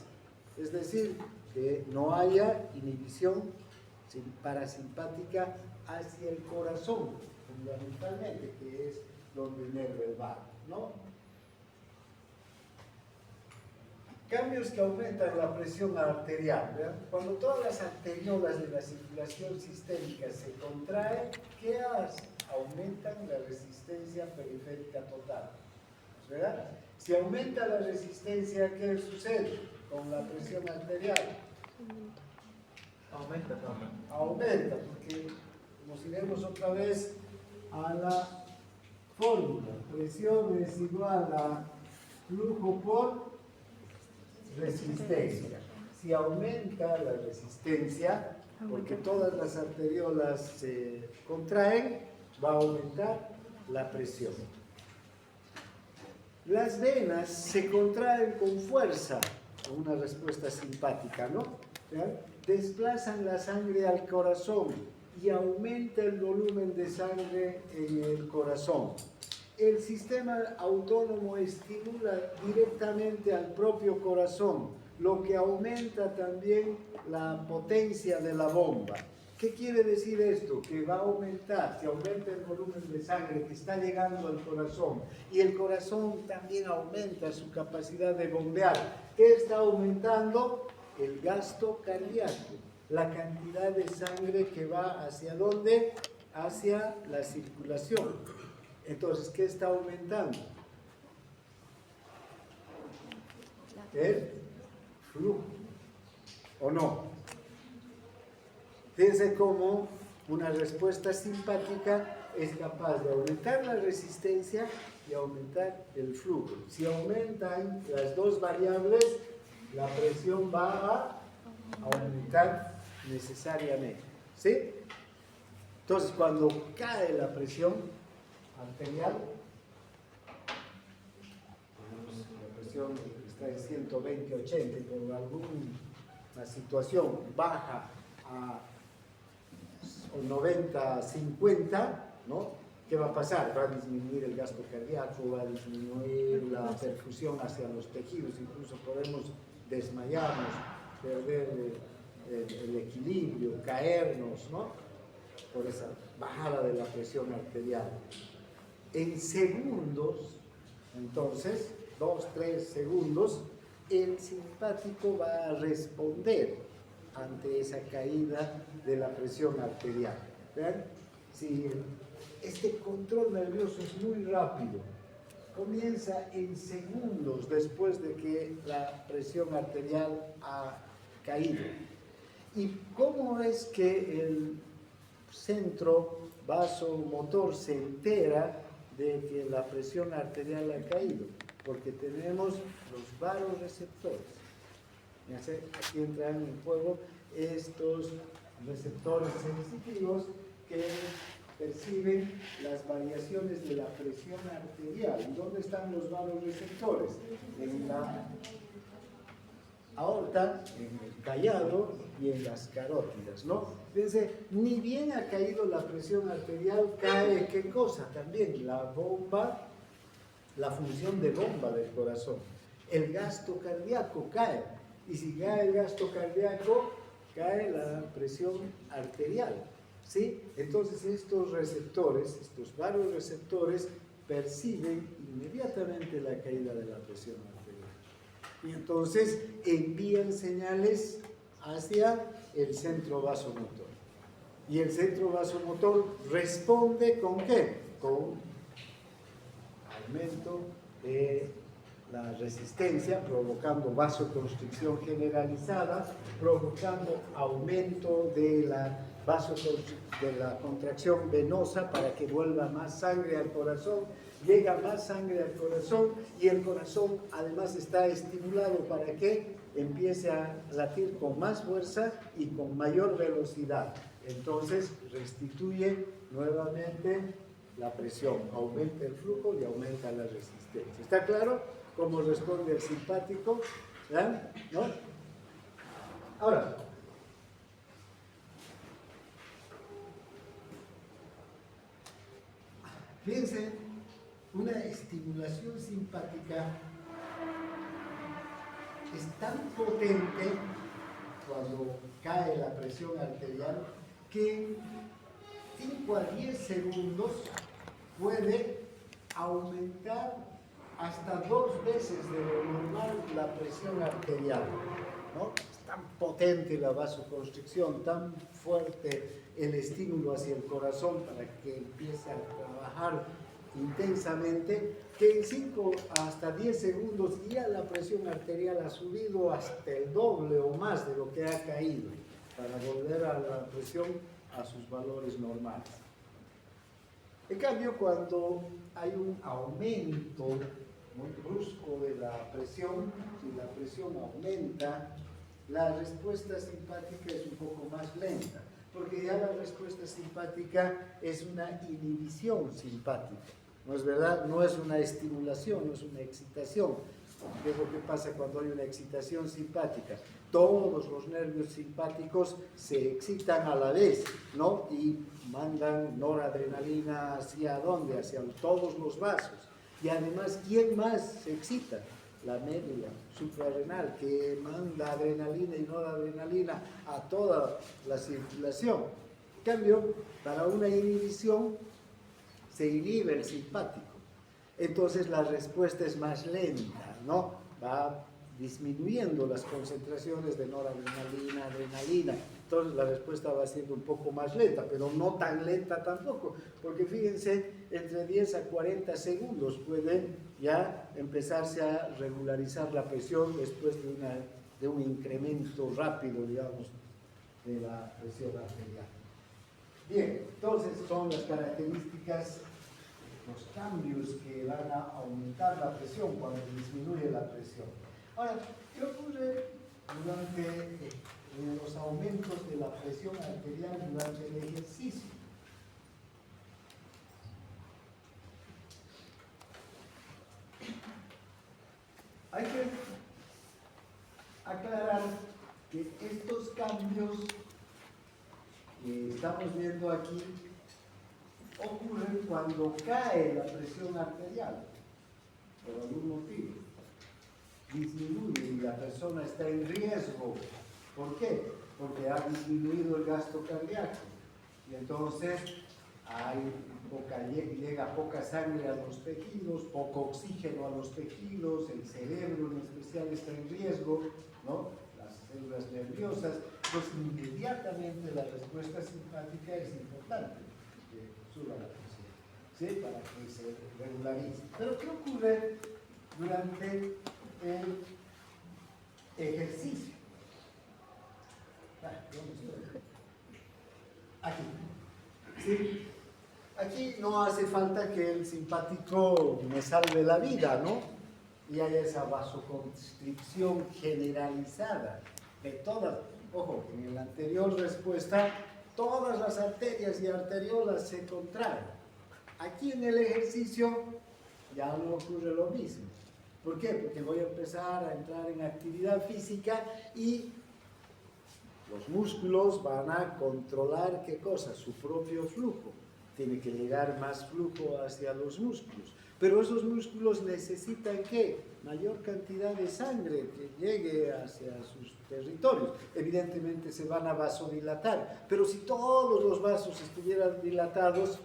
es decir, que no haya inhibición parasimpática hacia el corazón, fundamentalmente, que es donde inerva el vago, ¿no? Cambios que aumentan la presión arterial, ¿verdad? Cuando todas las arteriolas de la circulación sistémica se contraen, ¿qué hace? Aumentan la resistencia periférica total, ¿verdad? Si aumenta la resistencia, ¿qué sucede con la presión arterial? Aumenta, porque nos iremos otra vez a la fórmula. Presión es igual a flujo por resistencia. Si aumenta la resistencia, porque todas las arteriolas se contraen, va a aumentar la presión. Las venas se contraen con fuerza, con una respuesta simpática, ¿no? ¿Ya? Desplazan la sangre al corazón y aumenta el volumen de sangre en el corazón. El sistema autónomo estimula directamente al propio corazón, lo que aumenta también la potencia de la bomba. ¿Qué quiere decir esto? Que va a aumentar, si aumenta el volumen de sangre que está llegando al corazón y el corazón también aumenta su capacidad de bombear. ¿Qué está aumentando? El gasto cardíaco, la cantidad de sangre que va hacia ¿dónde? Hacia la circulación. Entonces, ¿qué está aumentando? El flujo, ¿o no? Fíjense cómo una respuesta simpática es capaz de aumentar la resistencia y aumentar el flujo. Si aumentan las dos variables, la presión va a aumentar necesariamente, ¿sí? Entonces, cuando cae la presión arterial, la presión está en 120-80 y por alguna situación baja a 90-50, ¿no? ¿Qué va a pasar? Va a disminuir el gasto cardíaco, va a disminuir la perfusión hacia los tejidos, incluso podemos desmayarnos, perder el equilibrio, caernos, ¿no? Por esa bajada de la presión arterial. En segundos, entonces, 2-3 segundos, el simpático va a responder ante esa caída de la presión arterial. ¿Vean? Si este control nervioso es muy rápido, comienza en segundos después de que la presión arterial ha caído. ¿Y cómo es que el centro vasomotor se entera de que la presión arterial ha caído? Porque tenemos los vasoreceptores. Aquí entran en juego estos receptores sensitivos que perciben las variaciones de la presión arterial. ¿Y dónde están los vasoreceptores? En la aorta, en el callado y en las carótidas, ¿no? Fíjense, ni bien ha caído la presión arterial, cae ¿qué cosa? También la bomba, la función de bomba del corazón. El gasto cardíaco cae. Y si cae el gasto cardíaco, cae la presión arterial, ¿sí? Entonces estos receptores, estos vasoreceptores, perciben inmediatamente la caída de la presión arterial. Y entonces envían señales hacia el centro vasomotor. Y el centro vasomotor responde ¿con qué? Con aumento de la resistencia, provocando vasoconstricción generalizada, provocando aumento de la contracción venosa para que vuelva más sangre al corazón, llega más sangre al corazón y el corazón además está estimulado para que empiece a latir con más fuerza y con mayor velocidad. Entonces restituye nuevamente la presión, aumenta el flujo y aumenta la resistencia. ¿Está claro cómo responde el simpático? ¿Ya? ¿No? Ahora, fíjense, una estimulación simpática es tan potente cuando cae la presión arterial que 5 a 10 segundos puede aumentar hasta 2 veces de lo normal la presión arterial, ¿no? Es tan potente la vasoconstricción, tan fuerte el estímulo hacia el corazón para que empiece a trabajar intensamente, que en 5 hasta 10 segundos ya la presión arterial ha subido hasta el doble o más de lo que ha caído, para volver a la presión a sus valores normales. En cambio, cuando hay un aumento muy brusco de la presión, si la presión aumenta la respuesta simpática es un poco más lenta, porque ya la respuesta simpática es una inhibición simpática, ¿no es verdad? No es una estimulación, no es una excitación. ¿Qué es lo que pasa cuando hay una excitación simpática? Todos los nervios simpáticos se excitan a la vez, ¿no? Y mandan noradrenalina hacia dónde, hacia todos los vasos. Y además, ¿quién más se excita? La médula suprarrenal, que manda adrenalina y noradrenalina a toda la circulación. En cambio, para una inhibición se inhibe el simpático. Entonces la respuesta es más lenta, ¿no? Va disminuyendo las concentraciones de noradrenalina, adrenalina. Entonces la respuesta va siendo un poco más lenta, pero no tan lenta tampoco, porque fíjense, entre 10 a 40 segundos puede ya empezarse a regularizar la presión después de un incremento rápido, digamos, de la presión arterial. Bien, entonces son las características, los cambios que van a aumentar la presión cuando disminuye la presión. Ahora, ¿qué ocurre durante los aumentos de la presión arterial durante el ejercicio? Hay que aclarar que estos cambios que estamos viendo aquí ocurren cuando cae la presión arterial, por algún motivo. Disminuye y la persona está en riesgo. ¿Por qué? Porque ha disminuido el gasto cardíaco. Y entonces llega poca sangre a los tejidos, poco oxígeno a los tejidos, el cerebro en especial está en riesgo, ¿no? Las células nerviosas. Pues inmediatamente la respuesta simpática es importante, que suba la presión, ¿sí? Para que se regularice. Pero ¿qué ocurre durante el ejercicio? ¿Dónde estoy? Aquí. ¿Sí? Aquí no hace falta que el simpático me salve la vida, ¿no? Y haya esa vasoconstricción generalizada de todas. Ojo, en la anterior respuesta, todas las arterias y arteriolas se contraen. Aquí en el ejercicio ya no ocurre lo mismo. ¿Por qué? Porque voy a empezar a entrar en actividad física y los músculos van a controlar, ¿qué cosa? Su propio flujo. Tiene que llegar más flujo hacia los músculos. Pero esos músculos necesitan, ¿qué? Mayor cantidad de sangre que llegue hacia sus territorios. Evidentemente se van a vasodilatar, pero si todos los vasos estuvieran dilatados,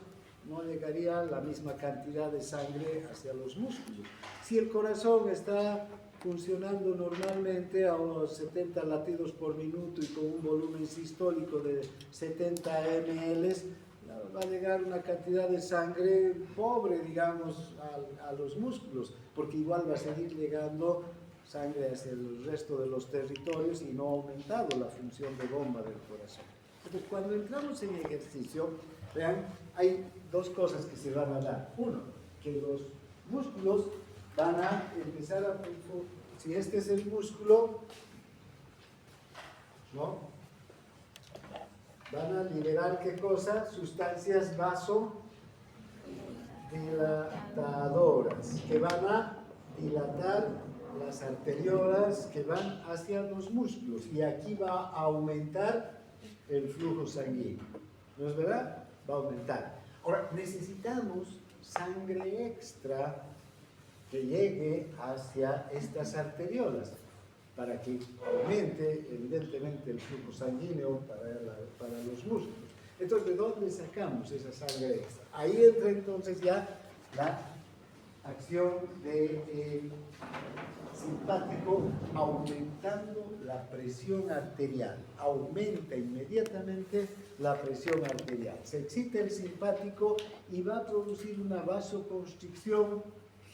no llegaría la misma cantidad de sangre hacia los músculos. Si el corazón está funcionando normalmente a unos 70 latidos por minuto y con un volumen sistólico de 70 ml, va a llegar una cantidad de sangre pobre, digamos, a los músculos, porque igual va a seguir llegando sangre hacia el resto de los territorios y no ha aumentado la función de bomba del corazón. Entonces, cuando entramos en ejercicio, vean, hay dos cosas que se van a dar. Uno, que los músculos van a empezar a... Si este es el músculo, ¿no? Van a liberar, ¿qué cosa? Sustancias vasodilatadoras, que van a dilatar las arteriolas que van hacia los músculos. Y aquí va a aumentar el flujo sanguíneo. ¿No es verdad? Va a aumentar. Ahora, necesitamos sangre extra que llegue hacia estas arteriolas para que aumente evidentemente el flujo sanguíneo para los músculos. Entonces, ¿de dónde sacamos esa sangre extra? Ahí entra entonces ya la acción del simpático aumentando la presión arterial. Aumenta inmediatamente la presión arterial. Se excita el simpático y va a producir una vasoconstricción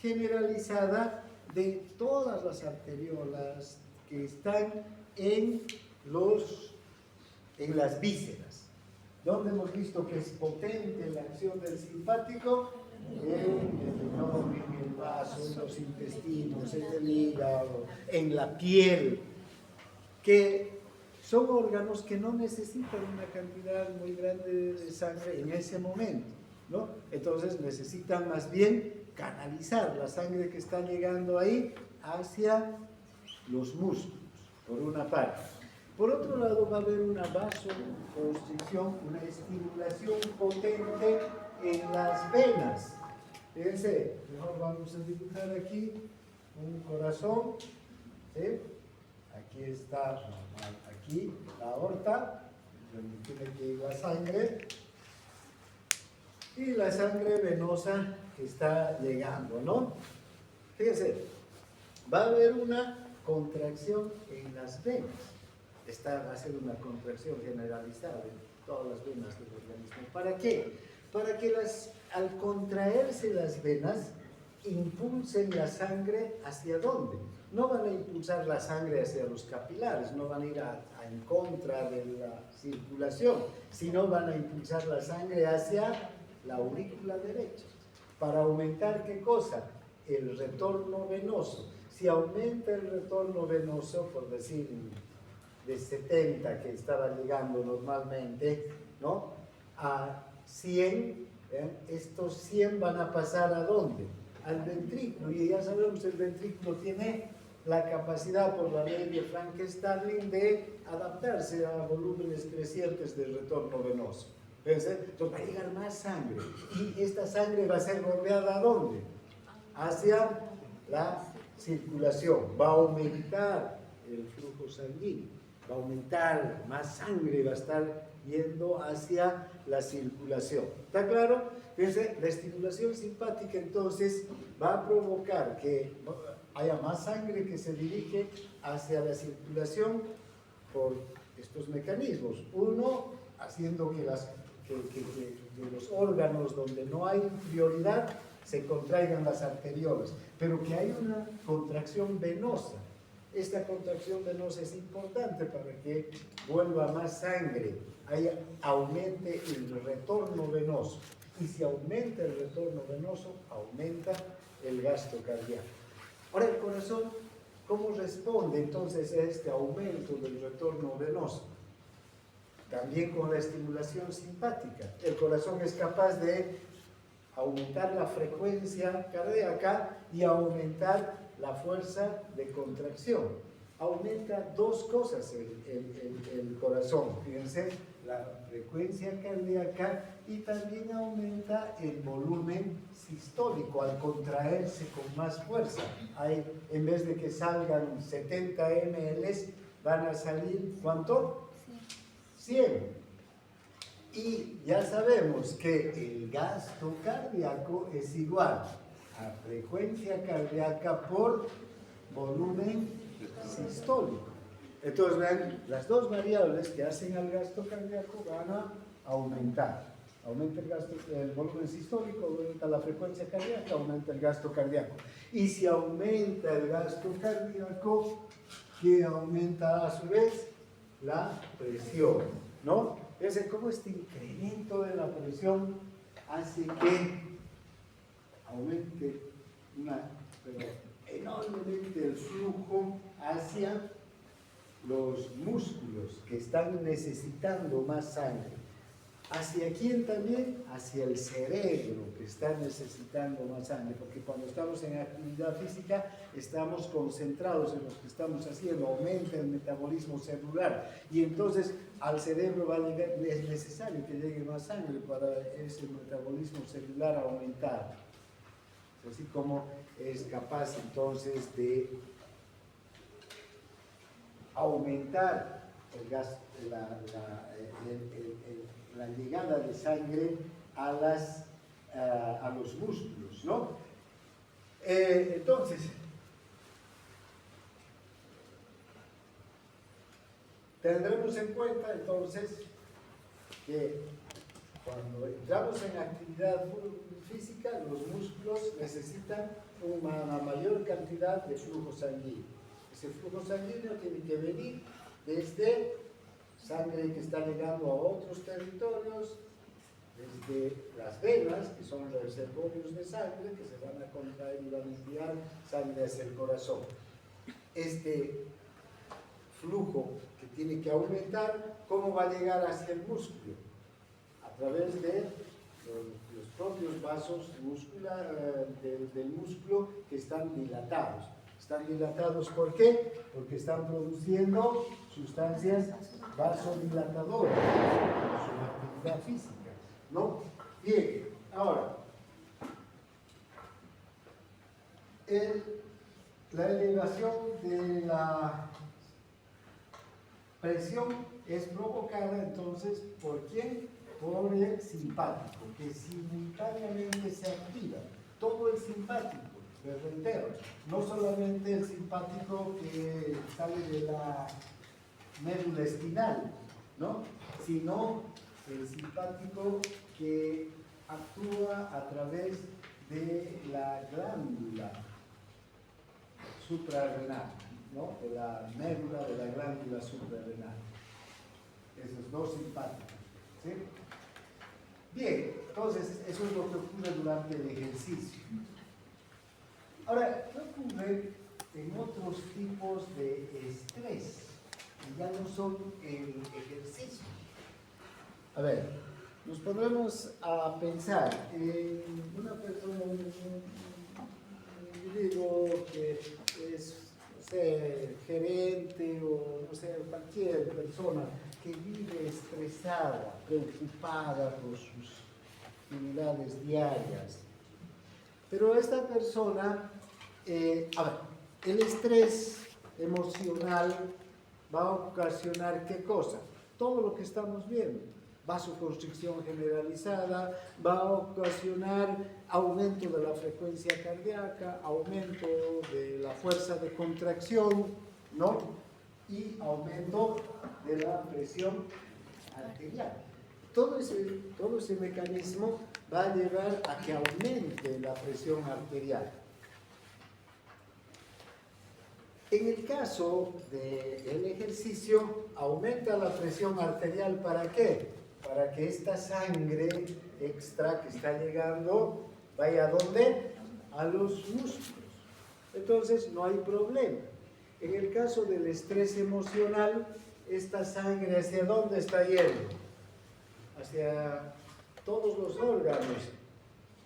generalizada de todas las arteriolas que están en las vísceras. ¿Dónde hemos visto que es potente la acción del simpático? En el abdomen, en el vaso, en los intestinos, en el hígado, en la piel. que son órganos que no necesitan una cantidad muy grande de sangre en ese momento, ¿no? Entonces necesitan más bien canalizar la sangre que está llegando ahí hacia los músculos, por una parte. Por otro lado, va a haber una vasoconstricción, una estimulación potente en las venas. Fíjense, mejor vamos a dibujar aquí un corazón, ¿sí? Aquí está, aquí la aorta, donde tiene que ir la sangre, y la sangre venosa que está llegando, ¿no? Fíjense, va a haber una contracción en las venas. Esta va a ser una contracción generalizada en todas las venas del organismo. ¿Para qué? Para que al contraerse las venas, impulsen la sangre hacia dónde. No van a impulsar la sangre hacia los capilares, no van a ir en contra de la circulación, sino van a impulsar la sangre hacia la aurícula derecha. Para aumentar, ¿qué cosa? El retorno venoso. Si aumenta el retorno venoso, por decir, de 70 que estaba llegando normalmente, ¿no?, a 100, estos 100 van a pasar ¿a dónde? Al ventrículo, y ya sabemos el ventrículo tiene la capacidad por la ley de Frank-Starling de adaptarse a volúmenes crecientes del retorno venoso. Entonces va a llegar más sangre, y esta sangre va a ser bombeada ¿a dónde? Hacia la circulación, va a aumentar el flujo sanguíneo, va a aumentar, más sangre va a estar yendo hacia la circulación. ¿Está claro? Fíjense, la estimulación simpática entonces va a provocar que haya más sangre que se dirige hacia la circulación por estos mecanismos. Uno, haciendo que los órganos donde no hay prioridad se contraigan las arteriolas, pero que hay una contracción venosa. Esta contracción venosa es importante para que vuelva más sangre, aumente el retorno venoso. Y si aumenta el retorno venoso, aumenta el gasto cardíaco. Ahora, el corazón, ¿cómo responde entonces a este aumento del retorno venoso? También con la estimulación simpática. El corazón es capaz de aumentar la frecuencia cardíaca y aumentar la fuerza de contracción. Aumenta dos cosas el corazón, fíjense, la frecuencia cardíaca, y también aumenta el volumen sistólico al contraerse con más fuerza. En vez de que salgan 70 ml, van a salir, ¿cuánto? 100. Y ya sabemos que el gasto cardíaco es igual a frecuencia cardíaca por volumen sistólico. Entonces, vean, las dos variables que hacen al gasto cardíaco van a aumentar. Aumenta el volumen sistólico, aumenta la frecuencia cardíaca, aumenta el gasto cardíaco. Y si aumenta el gasto cardíaco, ¿qué aumenta a su vez? La presión, ¿no? Fíjense cómo este incremento de la presión hace que aumente enormemente el flujo hacia los músculos que están necesitando más sangre. ¿Hacia quién también? Hacia el cerebro, que está necesitando más sangre, porque cuando estamos en actividad física estamos concentrados en lo que estamos haciendo, aumenta el metabolismo celular, y entonces al cerebro es necesario que llegue más sangre para ese metabolismo celular aumentar. Así como es capaz entonces de aumentar el gas, la llegada de sangre a los músculos, ¿no? Entonces, tendremos en cuenta entonces que cuando entramos en actividad física, los músculos necesitan una mayor cantidad de flujo sanguíneo. Ese flujo sanguíneo tiene que venir desde sangre que está llegando a otros territorios, desde las venas, que son reservorios de sangre, que se van a contraer y van a enviar sangre hacia el corazón. Este flujo que tiene que aumentar, ¿cómo va a llegar hacia el músculo? A través de los propios vasos del músculo que están dilatados. ¿Están dilatados por qué? Porque están produciendo sustancias vasodilatadoras por su actividad física, ¿no? Bien, ahora, la elevación de la presión es provocada entonces ¿por quién? Por el simpático, que simultáneamente se activa. Todo el simpático, desde entero, no solamente el simpático que sale de la médula espinal, ¿no? Sino el simpático que actúa a través de la glándula suprarrenal, ¿no? De la médula de la glándula suprarrenal. Esos dos simpáticos, ¿sí? Bien, entonces eso es lo que ocurre durante el ejercicio. Ahora, ¿qué ocurre en otros tipos de estrés que ya no son el ejercicio? A ver, nos pondremos a pensar en una persona, un individuo que es, no sé, gerente o no sé, cualquier persona que vive estresada, preocupada por sus actividades diarias. Pero esta persona, a ver, el estrés emocional va a ocasionar ¿qué cosa? Todo lo que estamos viendo. Vasoconstricción generalizada, va a ocasionar aumento de la frecuencia cardíaca, aumento de la fuerza de contracción, ¿no? Y aumento de la presión arterial. Todo ese mecanismo va a llevar a que aumente la presión arterial. En el caso del ejercicio, aumenta la presión arterial, ¿para qué? Para que esta sangre extra que está llegando vaya ¿a dónde? A los músculos. Entonces no hay problema. En el caso del estrés emocional, esta sangre ¿hacia dónde está yendo? Hacia todos los órganos,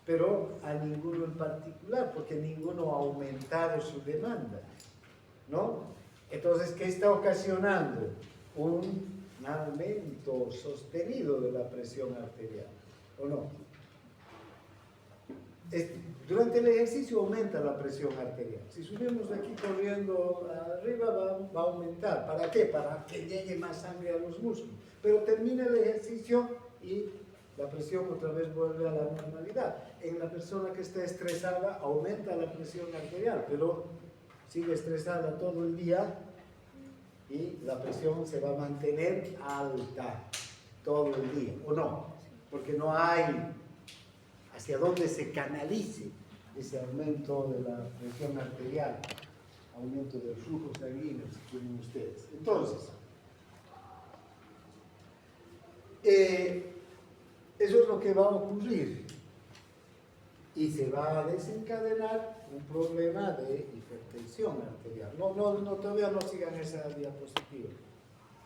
pero a ninguno en particular, porque ninguno ha aumentado su demanda, ¿no? Entonces, ¿qué está ocasionando? Un aumento sostenido de la presión arterial, ¿o no? Durante el ejercicio aumenta la presión arterial. Si subimos de aquí corriendo arriba va a aumentar. ¿Para qué? Para que llegue más sangre a los músculos. Pero termina el ejercicio y la presión otra vez vuelve a la normalidad. En la persona que está estresada aumenta la presión arterial, pero sigue estresada todo el día y la presión se va a mantener alta todo el día, ¿o no? Porque no hay hacia dónde se canalice ese aumento de la presión arterial, aumento del flujo sanguíneo, si quieren ustedes. Entonces, eso es lo que va a ocurrir y se va a desencadenar un problema de hipertensión arterial. Todavía no sigan esa diapositiva,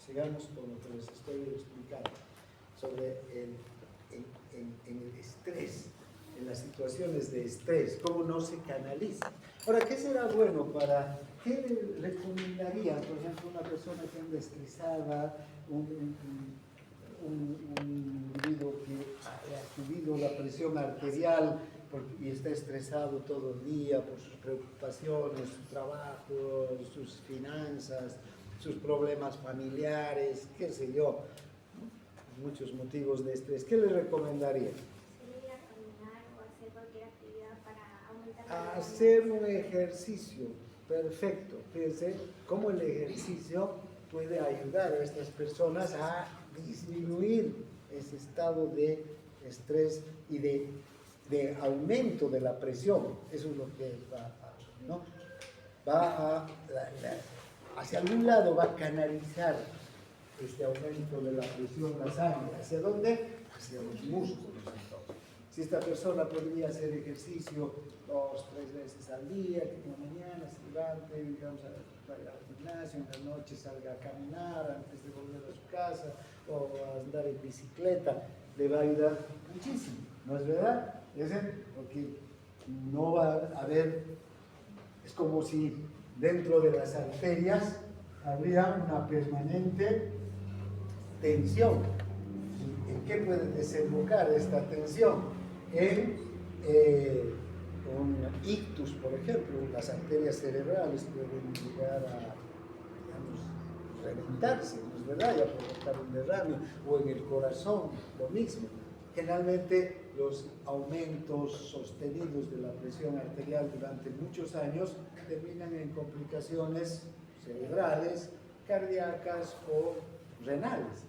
sigamos con lo que les estoy explicando sobre el estrés, en las situaciones de estrés, cómo no se canaliza. Ahora, ¿qué será bueno para, qué le recomendarían, por ejemplo, una persona que anda estresada, un individuo que ha subido la presión arterial y está estresado todo el día por sus preocupaciones, su trabajo, sus finanzas, sus problemas familiares, qué sé yo, muchos motivos de estrés? ¿Qué le recomendaría? Salir a caminar o hacer cualquier actividad para aumentar la Hacer un ejercicio, perfecto. Fíjense cómo el ejercicio puede ayudar a estas personas a disminuir ese estado de estrés y de aumento de la presión. Eso es lo que hacia algún lado va a canalizar este aumento de la presión, la sangre. ¿Hacia dónde? Hacia los músculos. Entonces, si esta persona podría hacer ejercicio 2 o 3 veces al día, que en la mañana se levante, digamos, vaya al gimnasio, en la noche salga a caminar antes de volver a su casa o a andar en bicicleta, le va a ayudar muchísimo, ¿no es verdad? Porque no va a haber, es como si dentro de las arterias habría una permanente tensión. ¿En qué puede desembocar esta tensión? En un ictus, por ejemplo, las arterias cerebrales pueden llegar a, digamos, reventarse, ¿no es verdad? Y a provocar un derrame, o en el corazón, lo mismo. Generalmente los aumentos sostenidos de la presión arterial durante muchos años terminan en complicaciones cerebrales, cardíacas o renales.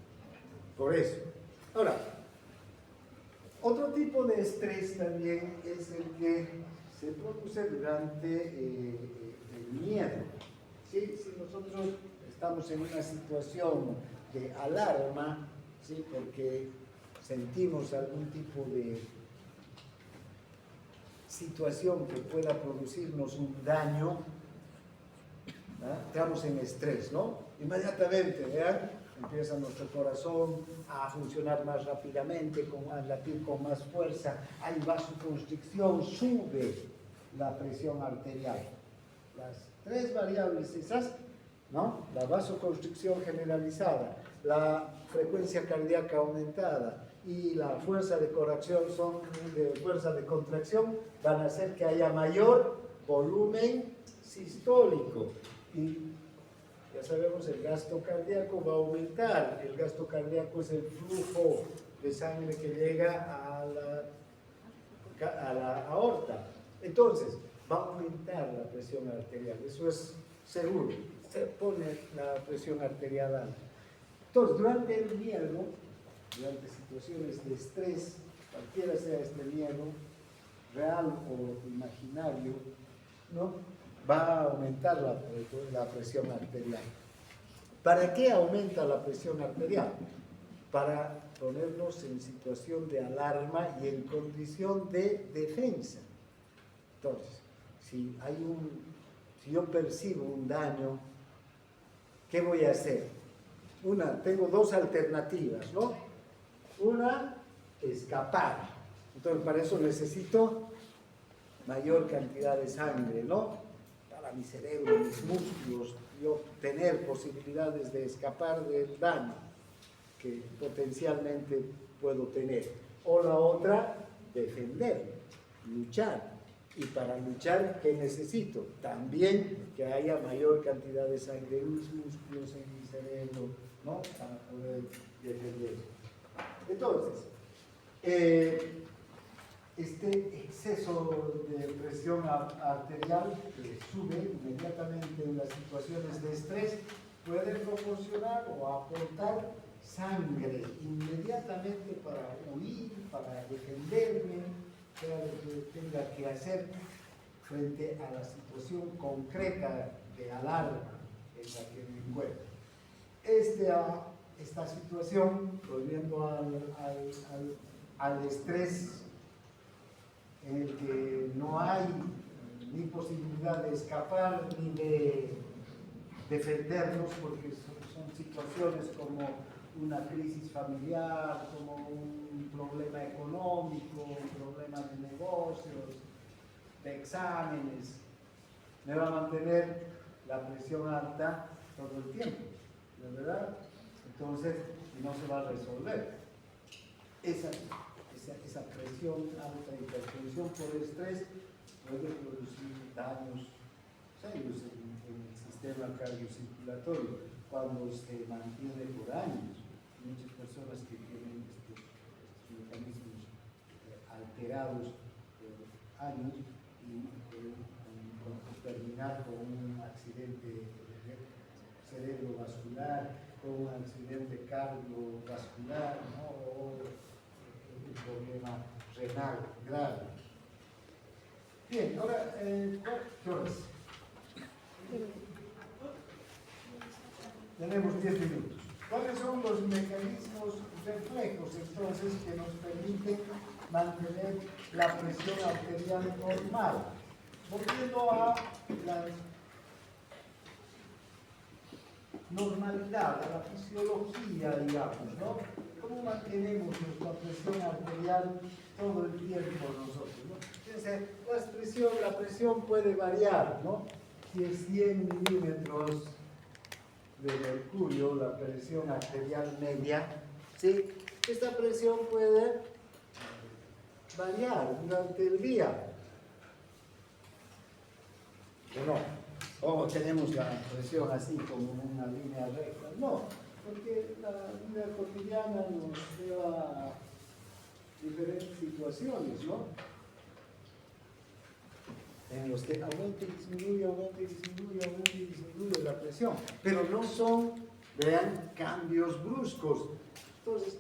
Por eso. Ahora, otro tipo de estrés también es el que se produce durante el miedo. ¿Sí? Si nosotros estamos en una situación de alarma, ¿sí? Porque sentimos algún tipo de situación que pueda producirnos un daño, ¿verdad? Entramos en estrés, ¿no? Inmediatamente, vean, empieza nuestro corazón a funcionar más rápidamente, a latir con más fuerza, hay vasoconstricción, sube la presión arterial. Las tres variables esas, ¿no? La vasoconstricción generalizada, la frecuencia cardíaca aumentada y la fuerza de fuerza de contracción van a hacer que haya mayor volumen sistólico y ya sabemos, el gasto cardíaco va a aumentar. El gasto cardíaco es el flujo de sangre que llega a la aorta. Entonces, va a aumentar la presión arterial. Eso es seguro. Se pone la presión arterial alta. Entonces, durante el miedo, durante situaciones de estrés, cualquiera sea este miedo, real o imaginario, ¿no? Va a aumentar la presión arterial. ¿Para qué aumenta la presión arterial? Para ponernos en situación de alarma y en condición de defensa. Entonces, si yo percibo un daño, ¿qué voy a hacer? Tengo dos alternativas, ¿no? Una, escapar. Entonces, para eso necesito mayor cantidad de sangre, ¿no? Para mi cerebro, mis músculos, yo tener posibilidades de escapar del daño que potencialmente puedo tener. O la otra, defender, luchar. Y para luchar, ¿qué necesito? También que haya mayor cantidad de sangre en mis músculos, en mi cerebro, ¿no? Para poder defender. Entonces, este exceso de presión arterial que sube inmediatamente en las situaciones de estrés puede proporcionar o aportar sangre inmediatamente para huir, para defenderme, sea lo que tenga que hacer frente a la situación concreta de alarma en la que me encuentro. Esta situación, volviendo al estrés en el que no hay ni posibilidad de escapar ni de defendernos, porque son situaciones como una crisis familiar, como un problema económico, un problema de negocios, de exámenes, me va a mantener la presión alta todo el tiempo, ¿no es verdad? Entonces, no se va a resolver. Esa presión alta, hipertensión por estrés puede producir daños serios en el sistema cardiocirculatorio cuando se mantiene por años. Muchas personas que tienen estos mecanismos alterados por años y terminar con un accidente cerebrovascular, con un accidente cardiovascular, ¿no? O un problema renal grave. Bien, ahora, ¿qué horas? Tenemos 10 minutos. ¿Cuáles son los mecanismos reflejos entonces que nos permiten mantener la presión arterial normal? Volviendo a las normalidad, a la fisiología, digamos, ¿no? ¿Cómo mantenemos nuestra presión arterial todo el tiempo nosotros, ¿no? Fíjense, la presión puede variar, ¿no? Si es 100 milímetros de mercurio, la presión arterial media, ¿sí? Esta presión puede variar durante el día. ¿O no? O tenemos la presión así como una línea recta. No, porque la vida cotidiana nos lleva a diferentes situaciones, ¿no? En los que aumenta y disminuye, aumenta y disminuye, aumenta y disminuye la presión. Pero no son, vean, cambios bruscos. Entonces,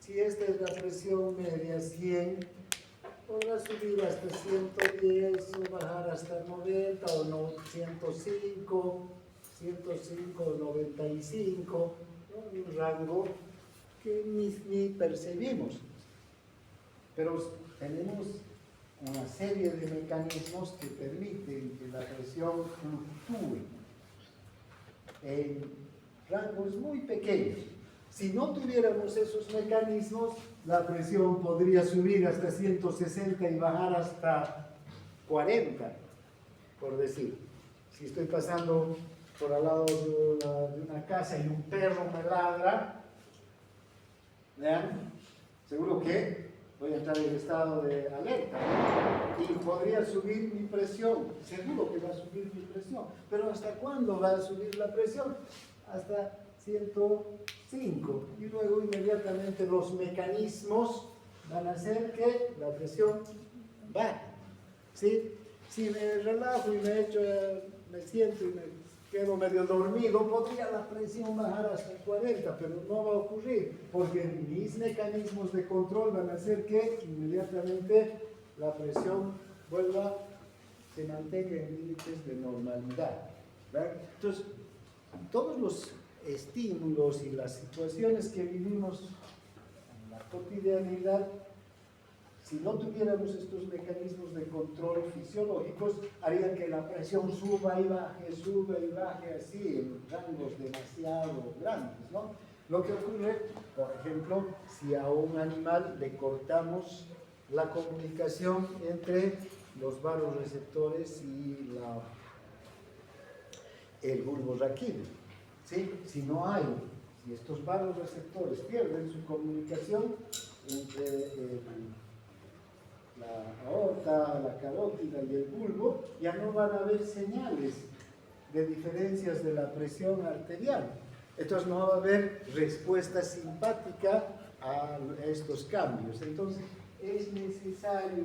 si esta es la presión media 100, podrá subir hasta 110 o bajar hasta 90 o no, 105, 95, ¿no? Un rango que ni percibimos. Pero tenemos una serie de mecanismos que permiten que la presión fluctúe en rangos muy pequeños. Si no tuviéramos esos mecanismos, la presión podría subir hasta 160 y bajar hasta 40, por decir. Si estoy pasando por al lado de una casa y un perro me ladra, vean, seguro que voy a entrar en estado de alerta, ¿no? Y podría subir mi presión, seguro que va a subir mi presión. Pero ¿hasta cuándo va a subir la presión? Hasta 105, y luego inmediatamente los mecanismos van a hacer que la presión baje, ¿sí? Si me relajo y me siento y me quedo medio dormido, podría la presión bajar hasta 40, pero no va a ocurrir, porque mis mecanismos de control van a hacer que inmediatamente la presión se mantenga en límites de normalidad, ¿verdad? Entonces, todos los estímulos y las situaciones que vivimos en la cotidianidad, si no tuviéramos estos mecanismos de control fisiológicos, harían que la presión suba y baje así en rangos demasiado grandes, ¿no? Lo que ocurre, por ejemplo, si a un animal le cortamos la comunicación entre los vasoreceptores y el bulbo raquídeo, ¿sí? Si estos vasoreceptores pierden su comunicación entre la aorta, la carótida y el bulbo, ya no van a haber señales de diferencias de la presión arterial. Entonces no va a haber respuesta simpática a estos cambios. Entonces es necesario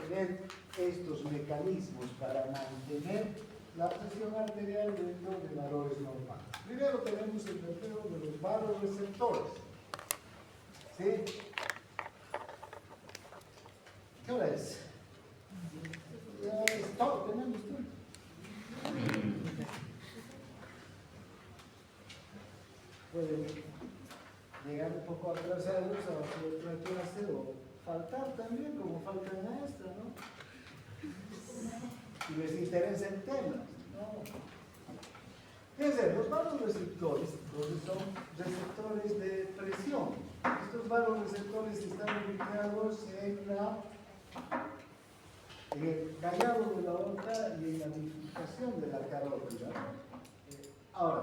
tener estos mecanismos para mantener la presión arterial dentro de valores normales. Primero tenemos el verteo de los vasoreceptores, ¿sí? ¿Qué hora es? Ya es todo, tenemos todo. Pueden llegar un poco atrasados a otra clase o faltar también, como faltan a esta, ¿no? Si les interesa el tema, ¿no? Fíjense, los vasoreceptores son receptores de presión. Estos vasoreceptores están ubicados en el callado de la aorta y en la bifurcación de la carótida. Ahora,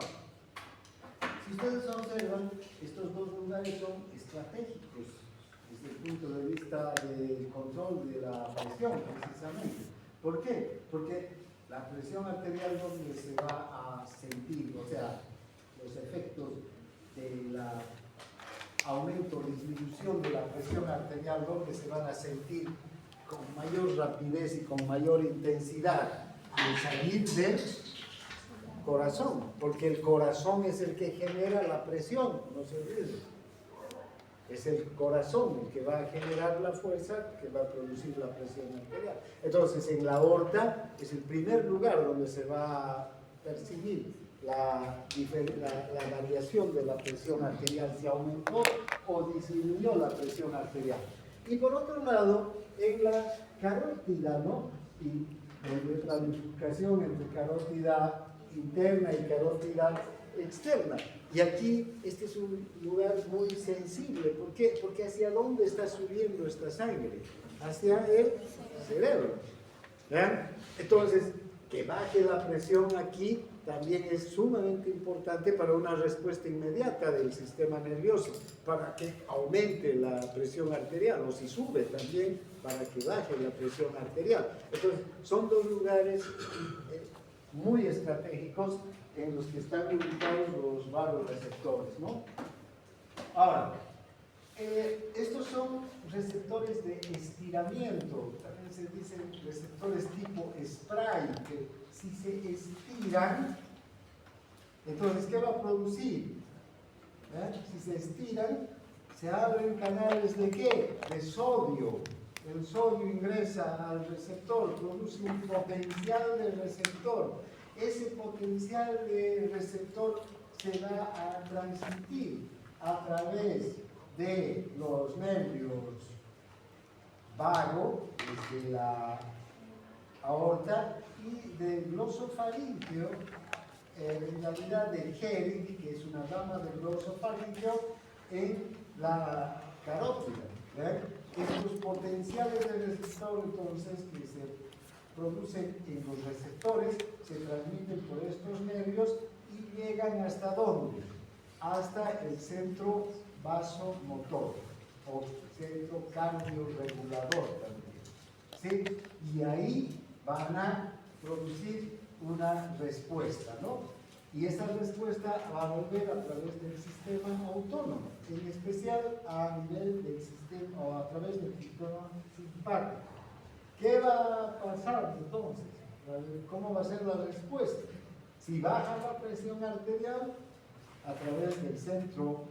si ustedes observan, estos dos lugares son estratégicos desde el punto de vista del control de la presión, precisamente. ¿Por qué? Porque la presión arterial donde se va a sentir, o sea, los efectos de la aumento o disminución de la presión arterial donde se van a sentir con mayor rapidez y con mayor intensidad al salir del corazón, porque el corazón es el que genera la presión, no se olviden. Es el corazón el que va a generar la fuerza que va a producir la presión arterial. Entonces, en la aorta es el primer lugar donde se va a percibir la variación de la presión arterial, si aumentó o disminuyó la presión arterial. Y por otro lado, en la carótida, ¿no? Y la bifurcación entre carótida interna y carótida externa. Y aquí este es un lugar muy sensible. ¿Por qué? Porque hacia dónde está subiendo esta sangre, hacia el cerebro. ¿Vean? Entonces, que baje la presión aquí también es sumamente importante para una respuesta inmediata del sistema nervioso, para que aumente la presión arterial, o si sube también para que baje la presión arterial. Entonces, son dos lugares muy estratégicos en los que están ubicados los vasoreceptores, ¿no? Ahora, estos son receptores de estiramiento, también se dicen receptores tipo spray, que si se estiran, entonces, ¿qué va a producir? Si se estiran, se abren canales de ¿qué? De sodio. El sodio ingresa al receptor, produce un potencial de receptor. Ese potencial de receptor se va a transmitir a través de los nervios vago, desde la aorta, y del glosofaríngeo, en realidad del Hering, que es una rama del glosofaríngeo, en la carótida. Estos potenciales de receptor, entonces, que se producen en los receptores, se transmiten por estos nervios y llegan ¿hasta dónde? Hasta el centro vasomotor o centro cardioregulador también. ¿Sí? Y ahí van a producir una respuesta, ¿no? Y esa respuesta va a volver a través del sistema autónomo, en especial a nivel del sistema o a través del sistema simpático. ¿Qué va a pasar entonces? ¿Cómo va a ser la respuesta? Si baja la presión arterial a través del centro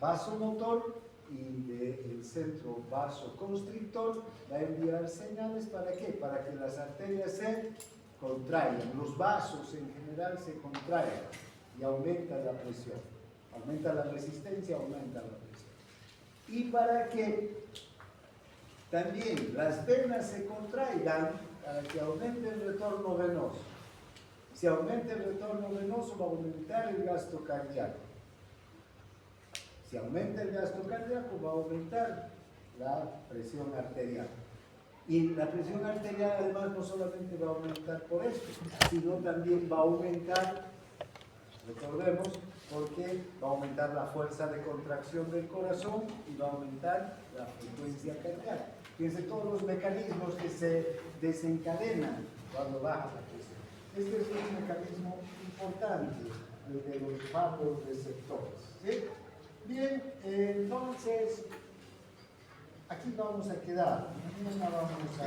vasomotor y del centro vasoconstrictor, va a enviar señales ¿para qué? Para que las arterias se contraigan, los vasos en general se contraigan y aumenta la presión, aumenta la resistencia, aumenta la presión. Y para que también las venas se contraigan, para que aumente el retorno venoso. Si aumenta el retorno venoso, va a aumentar el gasto cardíaco. Si aumenta el gasto cardíaco, va a aumentar la presión arterial. Y la presión arterial además no solamente va a aumentar por esto, sino también va a aumentar, recordemos, porque va a aumentar la fuerza de contracción del corazón y va a aumentar la frecuencia cardíaca. Fíjense todos los mecanismos que se desencadenan cuando baja la presión. Este es un mecanismo importante, el de los vasoreceptores. ¿Sí? Bien, entonces, aquí vamos a quedar. Mañana vamos a